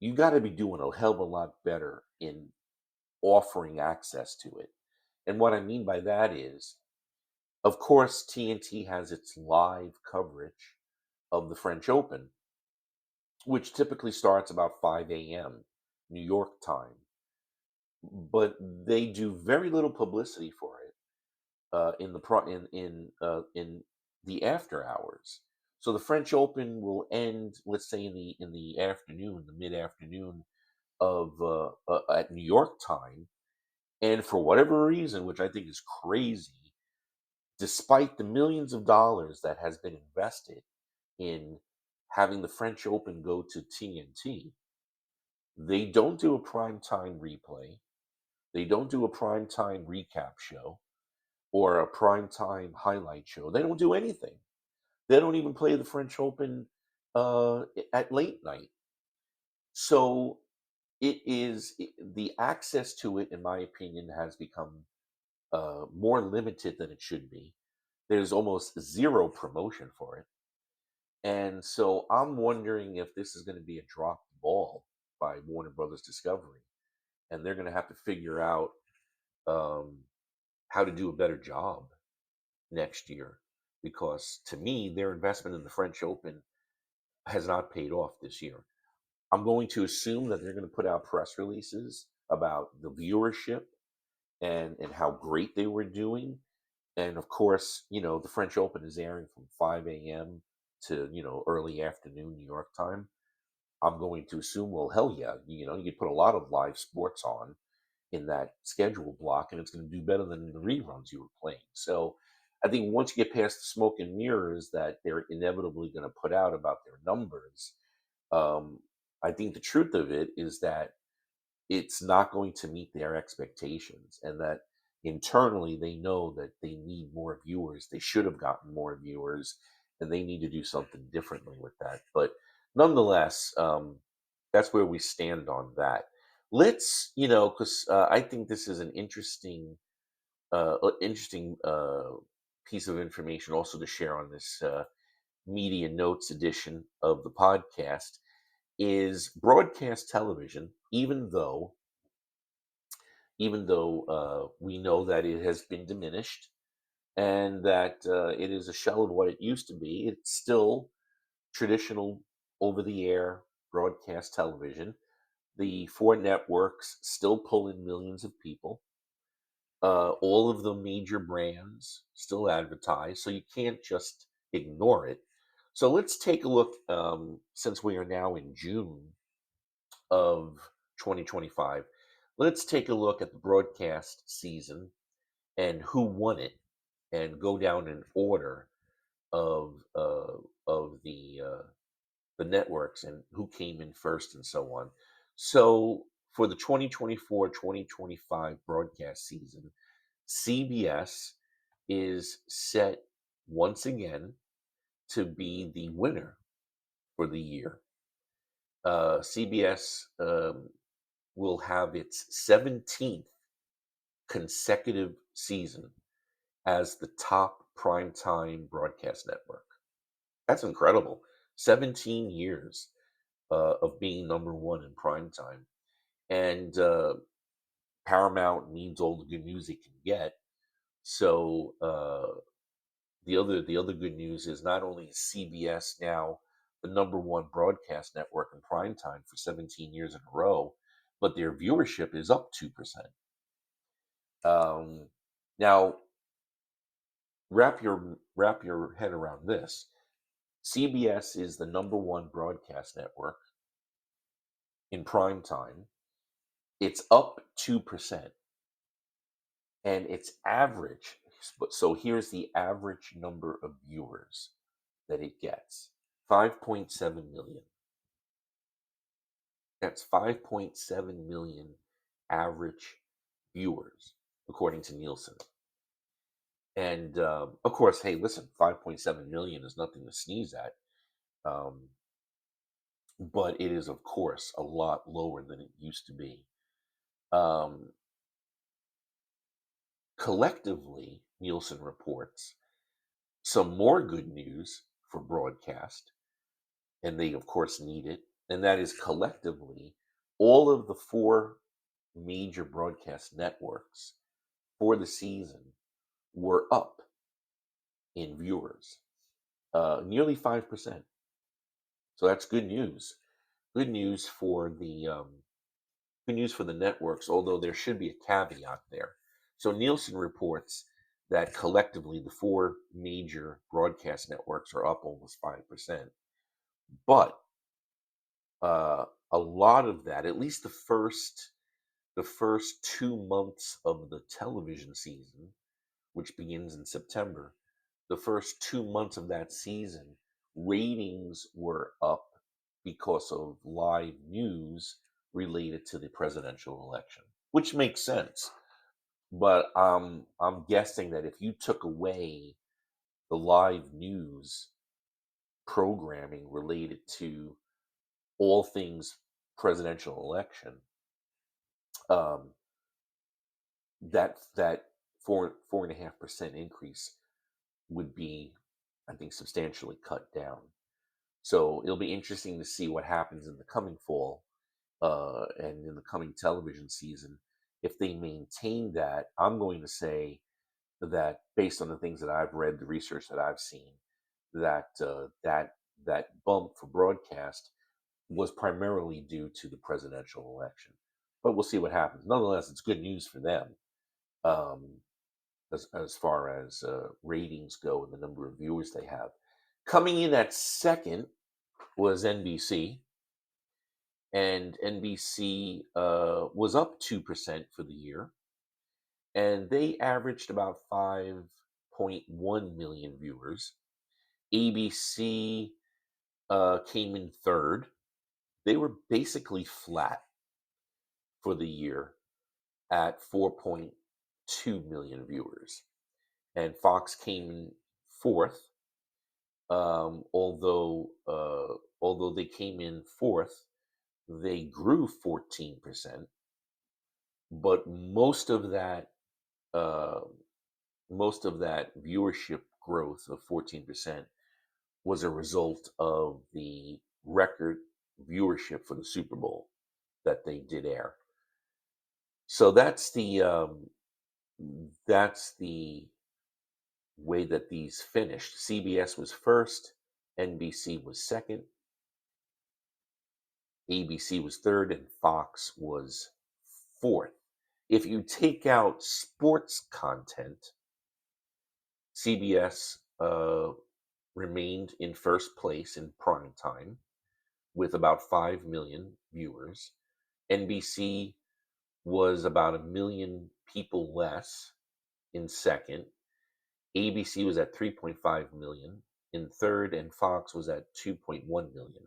you got to be doing a hell of a lot better in offering access to it. And what I mean by that is, of course, TNT has its live coverage of the French Open, which typically starts about 5 a.m. New York time. But they do very little publicity for it in the after hours. So the French Open will end, let's say, in the afternoon, the mid afternoon of at New York time, and for whatever reason, which I think is crazy, despite the millions of dollars that has been invested in having the French Open go to TNT, they don't do a prime time replay. They don't do a prime time recap show or a prime time highlight show. They don't do anything. They don't even play the French Open at late night. So the access to it, in my opinion, has become more limited than it should be. There's almost zero promotion for it. And so I'm wondering if this is going to be a dropped ball by Warner Brothers Discovery, and they're going to have to figure out um, how to do a better job next year. because to me, their investment in the French Open has not paid off this year. I'm going to assume that they're going to put out press releases about the viewership and how great they were doing. And of course, the French Open is airing from 5 a.m. to, early afternoon New York time. I'm going to assume, well, hell yeah, you put a lot of live sports on in that schedule block, and it's going to do better than the reruns you were playing. So I think once you get past the smoke and mirrors that they're inevitably going to put out about their numbers, um, I think the truth of it is that it's not going to meet their expectations, and that internally they know that they need more viewers. They should have gotten more viewers, and they need to do something differently with that. But nonetheless, that's where we stand on that. Let's, because I think this is an interesting piece of information also to share on this media notes edition of the podcast is broadcast television, even though we know that it has been diminished and that it is a shell of what it used to be, it's still traditional over the air broadcast television. The four networks still pull in millions of people. All of the major brands still advertise, so you can't just ignore it. So let's take a look, since we are now in June of 2025. Let's take a look at the broadcast season and who won it, and go down in order of uh, of the networks and who came in first and so on. So for the 2024-2025 broadcast season, CBS is set once again to be the winner for the year. CBS will have its 17th consecutive season as the top primetime broadcast network. That's incredible. 17 years of being number one in primetime. And Paramount needs all the good news it can get. So the other good news is not only is CBS now the number one broadcast network in primetime for 17 years in a row, but their viewership is up 2%. Now, wrap your head around this. CBS is the number one broadcast network in prime time. It's up 2%, and its average. So here's the average number of viewers that it gets: 5.7 million. That's 5.7 million average viewers, according to Nielsen. And of course, hey, listen, 5.7 million is nothing to sneeze at. Um, but it is, of course, a lot lower than it used to be. Um, Collectively, Nielsen reports some more good news for broadcast, and they, of course, need it. And that is collectively, all of the four major broadcast networks for the season were up in viewers, nearly 5%. So that's good news. Good news for the networks, although there should be a caveat there. So Nielsen reports that collectively the four major broadcast networks are up almost 5%. But a lot of that, at least the first 2 months of the television season, which begins in September, the first 2 months of that season, ratings were up because of live news related to the presidential election, which makes sense. But I'm guessing that if you took away the live news programming related to all things presidential election, um, that 4.5% increase would be, I think, substantially cut down. So it'll be interesting to see what happens in the coming fall and in the coming television season. If they maintain that, I'm going to say that based on the things that I've read, the research that I've seen, that bump for broadcast was primarily due to the presidential election. But we'll see what happens. Nonetheless, it's good news for them, um, as far as ratings go and the number of viewers they have. Coming in at second was NBC, and NBC was up 2% for the year, and they averaged about 5.1 million viewers. ABC came in third. They were basically flat for the year at 4.2 million viewers. And Fox came in fourth, although they came in fourth, they grew 14%, but uh, most of that viewership growth of 14% was a result of the record viewership for the Super Bowl that they did air. So that's the way that these finished. CBS was first, NBC was second, ABC was third, and Fox was fourth. If you take out sports content, CBS remained in first place in prime time with about 5 million viewers. NBC was about a million people less in second. ABC was at 3.5 million in third, and Fox was at 2.1 million.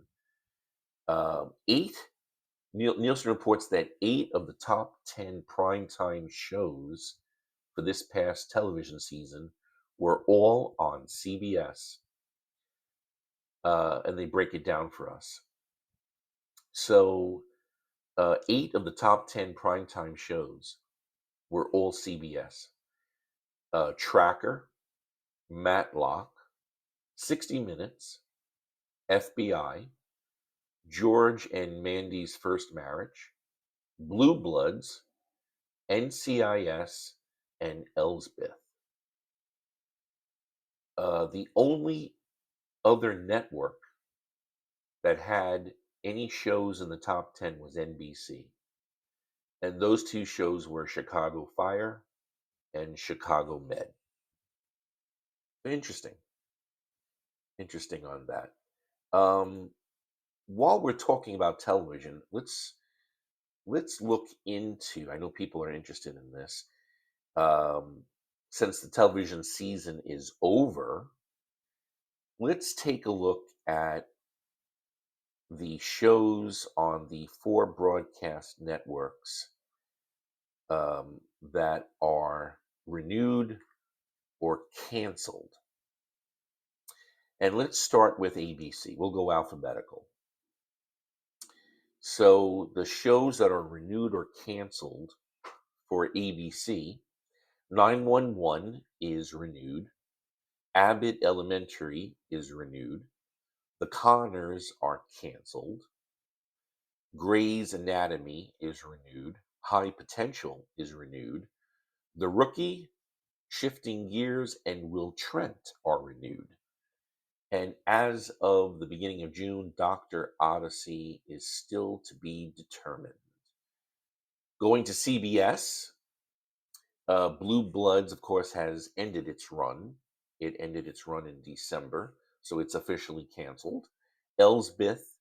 Nielsen reports that 8 of the top 10 primetime shows for this past television season were all on CBS, and they break it down for us. So, 8 of the top 10 primetime shows were all CBS. Tracker, Matlock, 60 Minutes, FBI, George and Mandy's First Marriage, Blue Bloods, NCIS, and Elsbeth. The only other network that had any shows in the top 10 was NBC. And those two shows were Chicago Fire and Chicago Med. Interesting. Interesting on that. Um, while we're talking about television, let's look into. I know people are interested in this. Um, since the television season is over, let's take a look at the shows on the 4 broadcast networks that are renewed or canceled. And let's start with ABC. We'll go alphabetical. So the shows that are renewed or canceled for ABC, 911 is renewed, Abbott Elementary is renewed, The Conners are canceled, Grey's Anatomy is renewed, High Potential is renewed, The Rookie, Shifting Gears, and Will Trent are renewed. And as of the beginning of June, Dr. Odyssey is still to be determined. Going to CBS, Blue Bloods, of course, has ended its run. It ended its run in December, so it's officially canceled. Elsbeth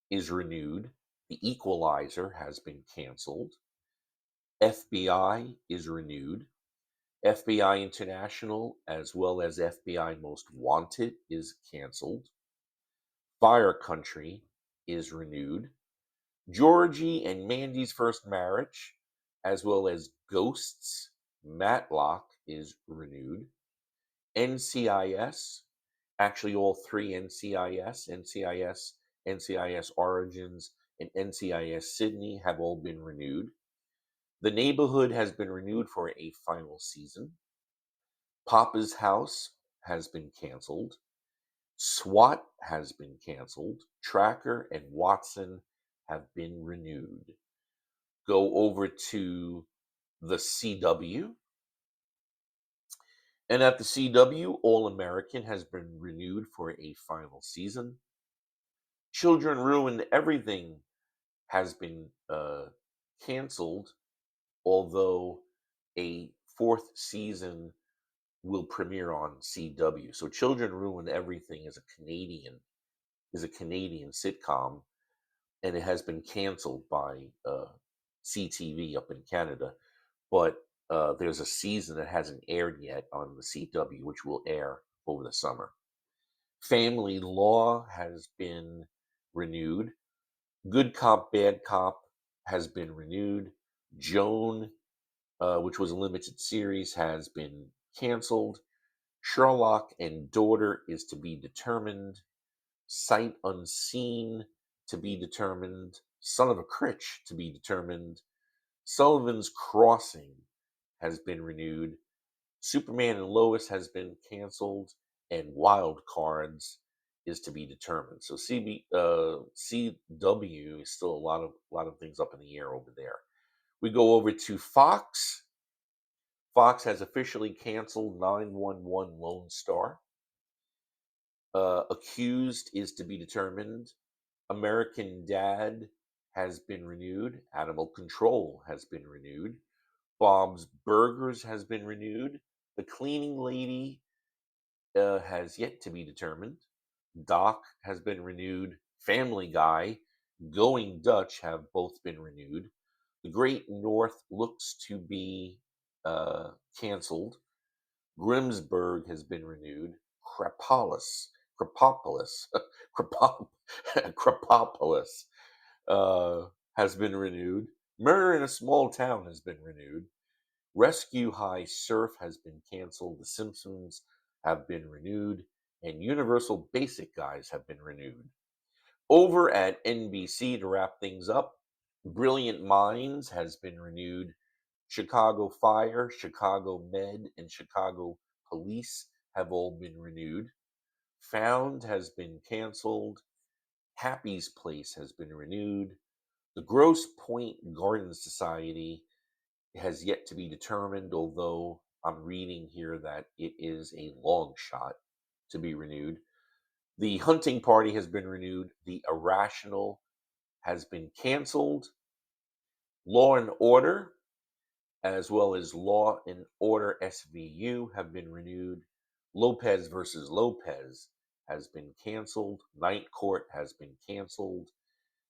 is renewed. The Equalizer has been canceled. FBI is renewed. FBI International, as well as FBI Most Wanted, is canceled. Fire Country is renewed. Georgie and Mandy's First Marriage, as well as Ghosts, Matlock is renewed. NCIS, actually all three NCIS Origins, and NCIS Sydney have all been renewed. The Neighborhood has been renewed for a final season. Papa's House has been canceled. SWAT has been canceled. Tracker and Watson have been renewed. Go over to the CW. And at the CW, All American has been renewed for a final season. Children Ruin Everything has been canceled, although a fourth season will premiere on CW. So Children Ruin Everything is a Canadian sitcom, and it has been canceled by CTV up in Canada. But there's a season that hasn't aired yet on the CW, which will air over the summer. Family Law has been renewed. Good Cop, Bad Cop has been renewed. Joan, which was a limited series, has been canceled. Sherlock and Daughter is to be determined. Sight Unseen to be determined. Son of a Critch to be determined. Sullivan's Crossing has been renewed. Superman and Lois has been canceled, and Wild Cards is to be determined. So CW is still a lot of things up in the air over there. We go over to Fox. Fox has officially canceled 911 Lone Star. Accused is to be determined. American Dad has been renewed. Animal Control has been renewed. Bob's Burgers has been renewed. The Cleaning Lady has yet to be determined. Doc has been renewed. Family Guy, Going Dutch have both been renewed. The Great North looks to be canceled. Grimsburg has been renewed. Crepopolis, Crepop- Crepopolis has been renewed. Murder in a Small Town has been renewed. Rescue High Surf has been canceled. The Simpsons have been renewed. And Universal Basic Guys have been renewed. Over at NBC, to wrap things up, Brilliant Minds has been renewed. Chicago Fire, Chicago Med, and Chicago Police have all been renewed. Found has been canceled. Happy's Place has been renewed. The Grosse Point Garden Society has yet to be determined, although I'm reading here that it is a long shot to be renewed. The Hunting Party has been renewed. The Irrational has been canceled. Law and Order, as well as Law and Order SVU, have been renewed. Lopez versus Lopez has been canceled. Night Court has been canceled.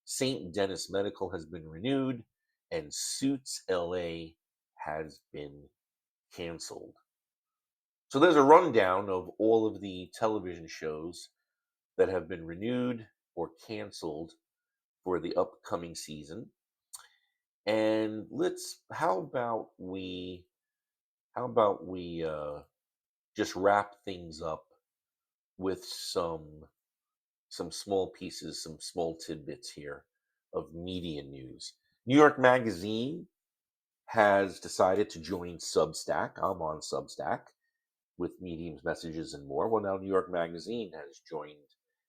St. Denis Medical has been renewed. And Suits LA has been canceled. So there's a rundown of all of the television shows that have been renewed or canceled for the upcoming season. And let's how about we just wrap things up with some small pieces, some small tidbits here of media news. New York Magazine has decided to join Substack. I'm on Substack with Medium's messages and more. Well, now New York Magazine has joined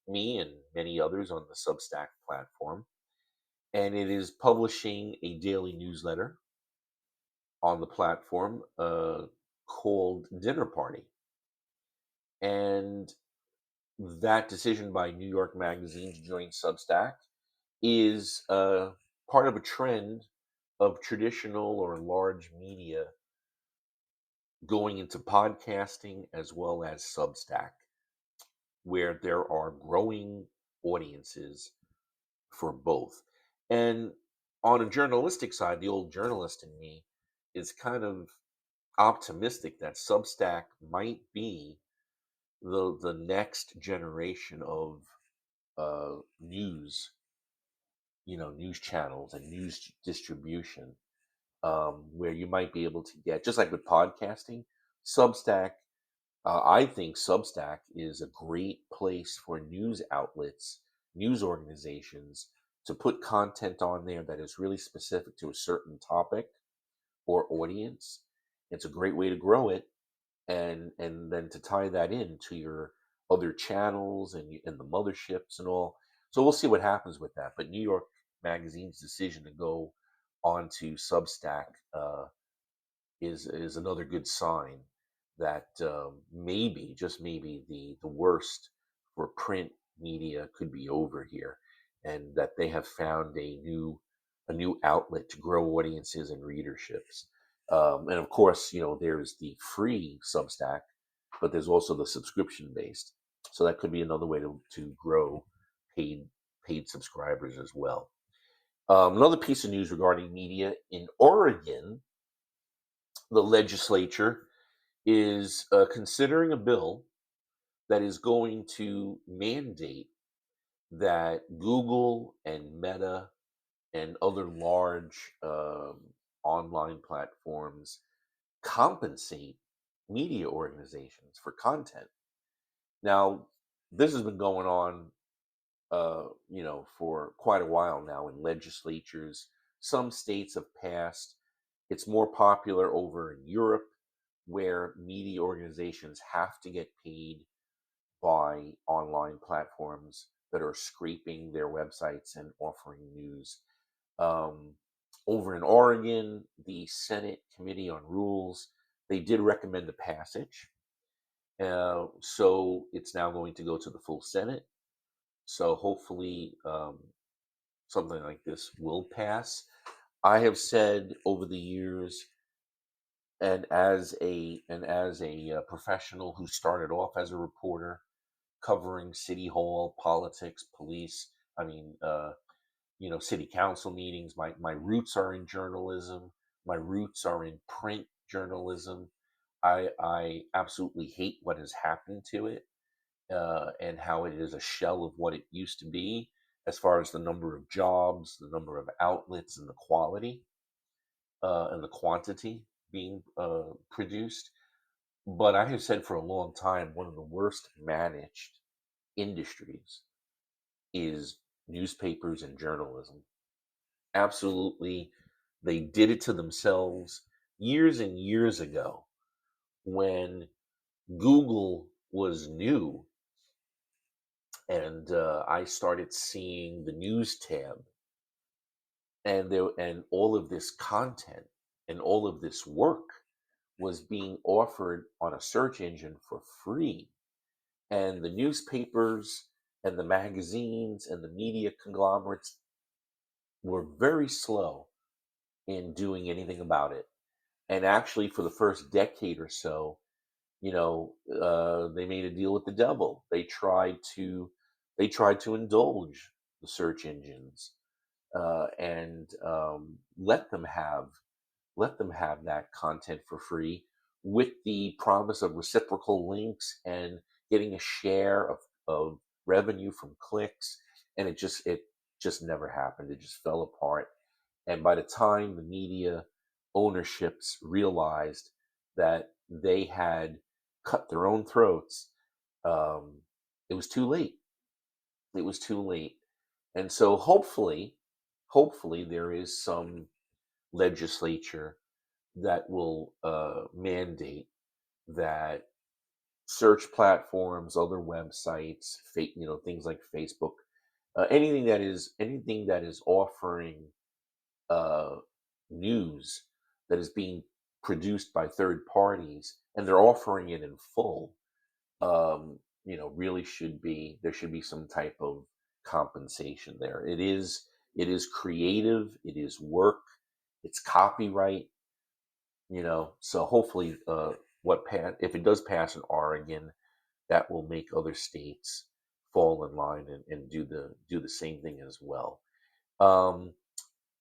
me and many others on the Substack platform, and it is publishing a daily newsletter on the platform called Dinner Party. And that decision by New York Magazine to join Substack is part of a trend of traditional or large media going into podcasting as well as Substack, where there are growing audiences for both. And on a journalistic side, the old journalist in me is kind of optimistic that Substack might be the next generation of news, news channels and news distribution, where you might be able to get, just like with podcasting, Substack. I think Substack is a great place for news outlets, news organizations to put content on there that is really specific to a certain topic or audience. It's a great way to grow it, and then to tie that in to your other channels and the motherships and all. So we'll see what happens with that. But New York Magazine's decision to go onto Substack is another good sign that maybe, just maybe, the worst for print media could be over here, and that they have found a new outlet to grow audiences and readerships. And of course, there's the free Substack, but there's also the subscription based. So that could be another way to grow paid paid subscribers as well. Another piece of news regarding media in Oregon, the legislature is considering a bill that is going to mandate that Google and Meta and other large online platforms compensate media organizations for content. Now, this has been going on, for quite a while now in legislatures. Some states have passed. It's more popular over in Europe, where media organizations have to get paid by online platforms that are scraping their websites and offering news. Um, Over in Oregon, the Senate Committee on Rules, they did recommend a passage. So it's now going to go to the full Senate. So hopefully, something like this will pass. I have said over the years, and as a professional who started off as a reporter covering city hall politics, police, I mean, city council meetings. My roots are in journalism. My roots are in print journalism. I absolutely hate what has happened to it, and how it is a shell of what it used to be, as far as the number of jobs, the number of outlets, and the quality, and the quantity being produced. But I have said for a long time, one of the worst managed industries is newspapers and journalism. Absolutely, they did it to themselves years and years ago when Google was new, and I started seeing the news tab, and all of this content and all of this work was being offered on a search engine for free. And the newspapers and the magazines and the media conglomerates were very slow in doing anything about it. And actually, for the first decade or so, they made a deal with the devil. They tried to indulge the search engines, and let them have that content for free, with the promise of reciprocal links and getting a share of revenue from clicks. And it just never happened. It just fell apart. And by the time the media ownerships realized that they had cut their own throats, um, it was too late. It was too late. And so hopefully there is some legislature that will mandate that search platforms, other websites, things like Facebook, anything that is offering uh, news that is being produced by third parties, and they're offering it in full, really should be there should be some type of compensation there. It is creative, it is work, it's copyright, so hopefully, if it does pass in Oregon, that will make other states fall in line, and do the same thing as well. Um,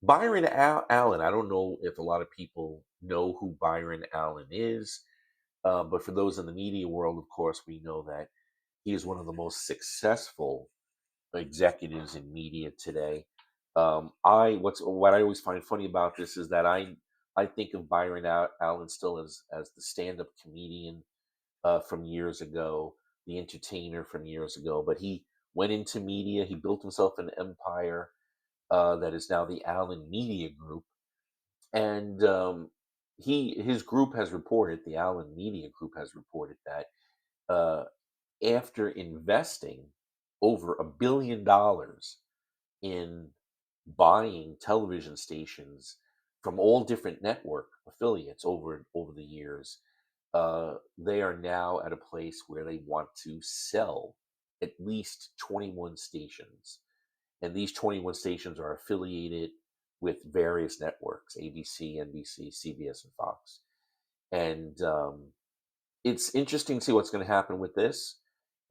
Byron Allen. I don't know if a lot of people know who Byron Allen is, but for those in the media world, of course, we know that he is one of the most successful executives in media today. What I always find funny about this is that I think of Byron Allen still as the stand-up comedian from years ago, the entertainer from years ago. But he went into media. He built himself an empire that is now the Allen Media Group, and his group has reported, the Allen Media Group has reported that uh, after investing over $1 billion in buying television stations from all different network affiliates over the years, they are now at a place where they want to sell at least 21 stations. And these 21 stations are affiliated with various networks: ABC, NBC, CBS, and Fox. And it's interesting to see what's going to happen with this.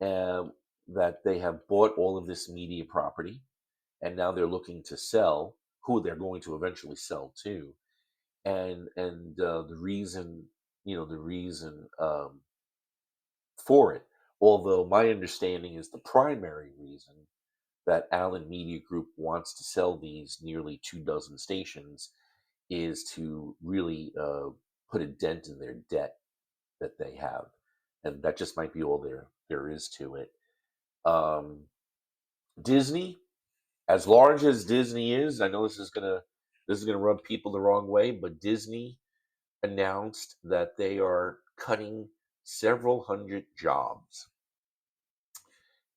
Um, that they have bought all of this media property, and now they're looking to sell who they're going to eventually sell to. And the reason, the reason for it, although my understanding is the primary reason that Allen Media Group wants to sell these nearly 2 dozen stations is to really put a dent in their debt that they have, and that just might be all there is to it. Um, Disney, as large as Disney is, I know this is gonna rub people the wrong way, but Disney announced that they are cutting several hundred jobs,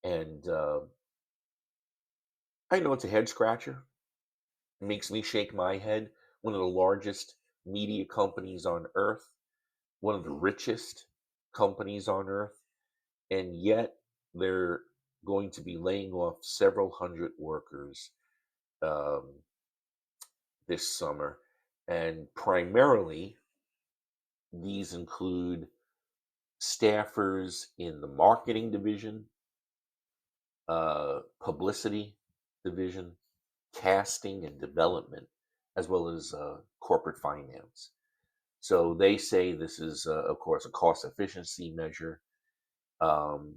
and I know it's a head scratcher. It makes me shake my head. One of the largest media companies on earth, one of the richest companies on earth, and yet they're going to be laying off several hundred workers um, this summer. And primarily, these include staffers in the marketing division, publicity division, casting and development, as well as corporate finance. So they say this is, of course, a cost efficiency measure, um,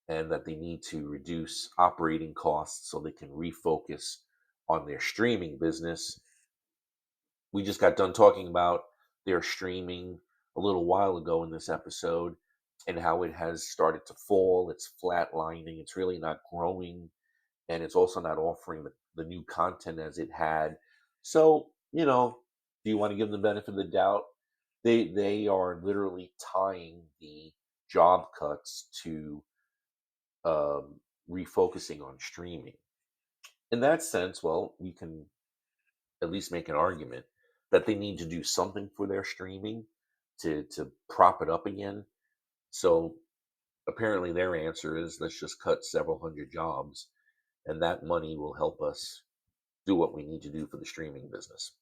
and that they need to reduce operating costs so they can refocus on their streaming business. We just got done talking about their streaming a little while ago in this episode, and how it has started to fall. It's flatlining. It's really not growing, and it's also not offering the new content as it had. So, do you want to give them the benefit of the doubt? They are literally tying the job cuts to refocusing on streaming. In that sense, well, we can at least make an argument that they need to do something for their streaming to prop it up again. So apparently their answer is, let's just cut several hundred jobs, and that money will help us do what we need to do for the streaming business.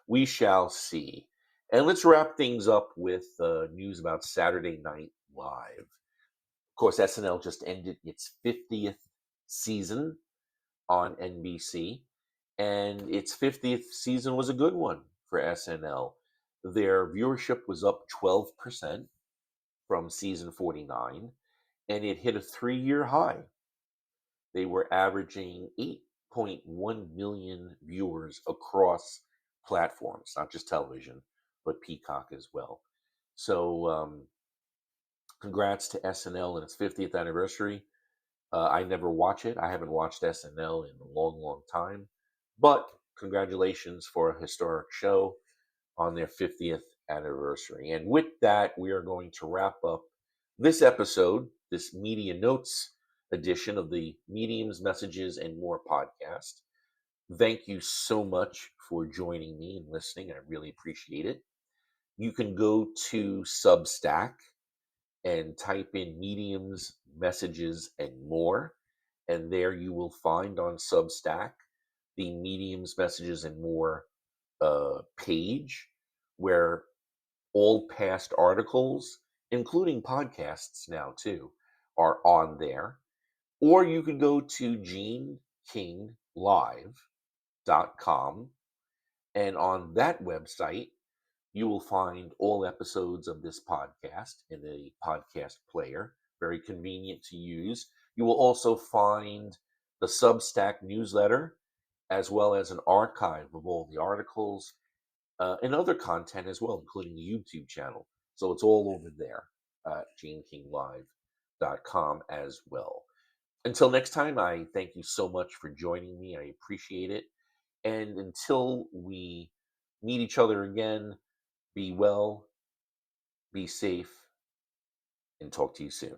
We shall see. And let's wrap things up with news about Saturday Night Live. Of course, SNL just ended its 50th season on NBC, and its 50th season was a good one for SNL. Their viewership was up 12% from season 49, and it hit a 3-year high. They were averaging 8.1 million viewers across platforms, not just television, but Peacock as well. So, congrats to SNL and its 50th anniversary. I never watch it. I haven't watched SNL in a long, long time. But congratulations for a historic show on their 50th anniversary. And with that, we are going to wrap up this episode, this Media Notes edition of the Mediums, Messages, and More podcast. Thank you so much for joining me and listening. I really appreciate it. You can go to Substack and type in Mediums, Messages, and More. And there you will find on Substack the Mediums, Messages, and More page, where all past articles, including podcasts now too, are on there. Or you can go to genekinglive.com, and on that website, you will find all episodes of this podcast in a podcast player, very convenient to use. You will also find the Substack newsletter, as well as an archive of all the articles and other content as well, including the YouTube channel. So it's all over there at genekinglive.com as well. Until next time, I thank you so much for joining me. I appreciate it. And until we meet each other again, be well, be safe, and talk to you soon.